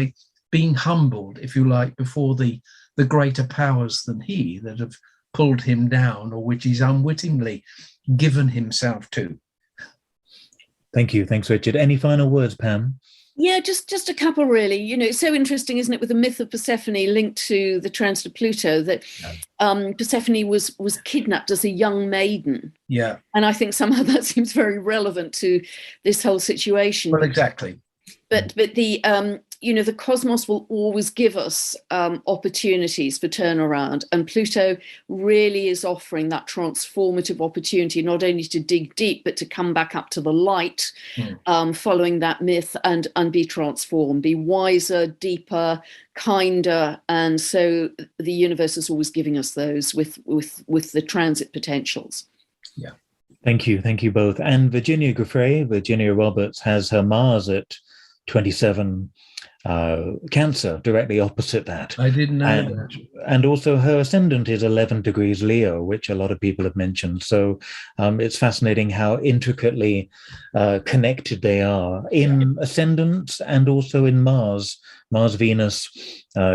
being humbled, if you like, before the greater powers than he that have pulled him down, or which he's unwittingly given himself to. Thank you. Thanks, Richard. Any final words, Pam? Yeah, just a couple, really. You know, it's so interesting, isn't it, with the myth of Persephone linked to the transit of Pluto, that Persephone was kidnapped as a young maiden. Yeah. And I think somehow that seems very relevant to this whole situation. Well, exactly. But the the cosmos will always give us opportunities for turnaround, and Pluto really is offering that transformative opportunity, not only to dig deep, but to come back up to the light, following that myth, and be transformed, be wiser, deeper, kinder. And so the universe is always giving us those with the transit potentials. Yeah. Thank you both. And Virginia Roberts, has her Mars at 27 Cancer, directly opposite that. I didn't know that. And also her ascendant is 11 degrees Leo, which a lot of people have mentioned. So it's fascinating how intricately connected they are in ascendants and also in Mars-Venus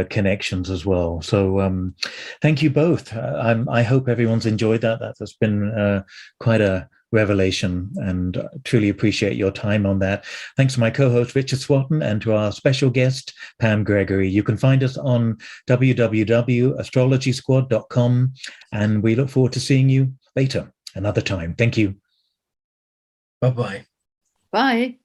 connections as well. So thank you both. I hope everyone's enjoyed that. That's been quite a revelation, and truly appreciate your time on that. Thanks to my co-host Richard Swatton and to our special guest Pam Gregory. You can find us on www.astrologysquad.com, and we look forward to seeing you later, another time. Thank you. Bye-bye. Bye.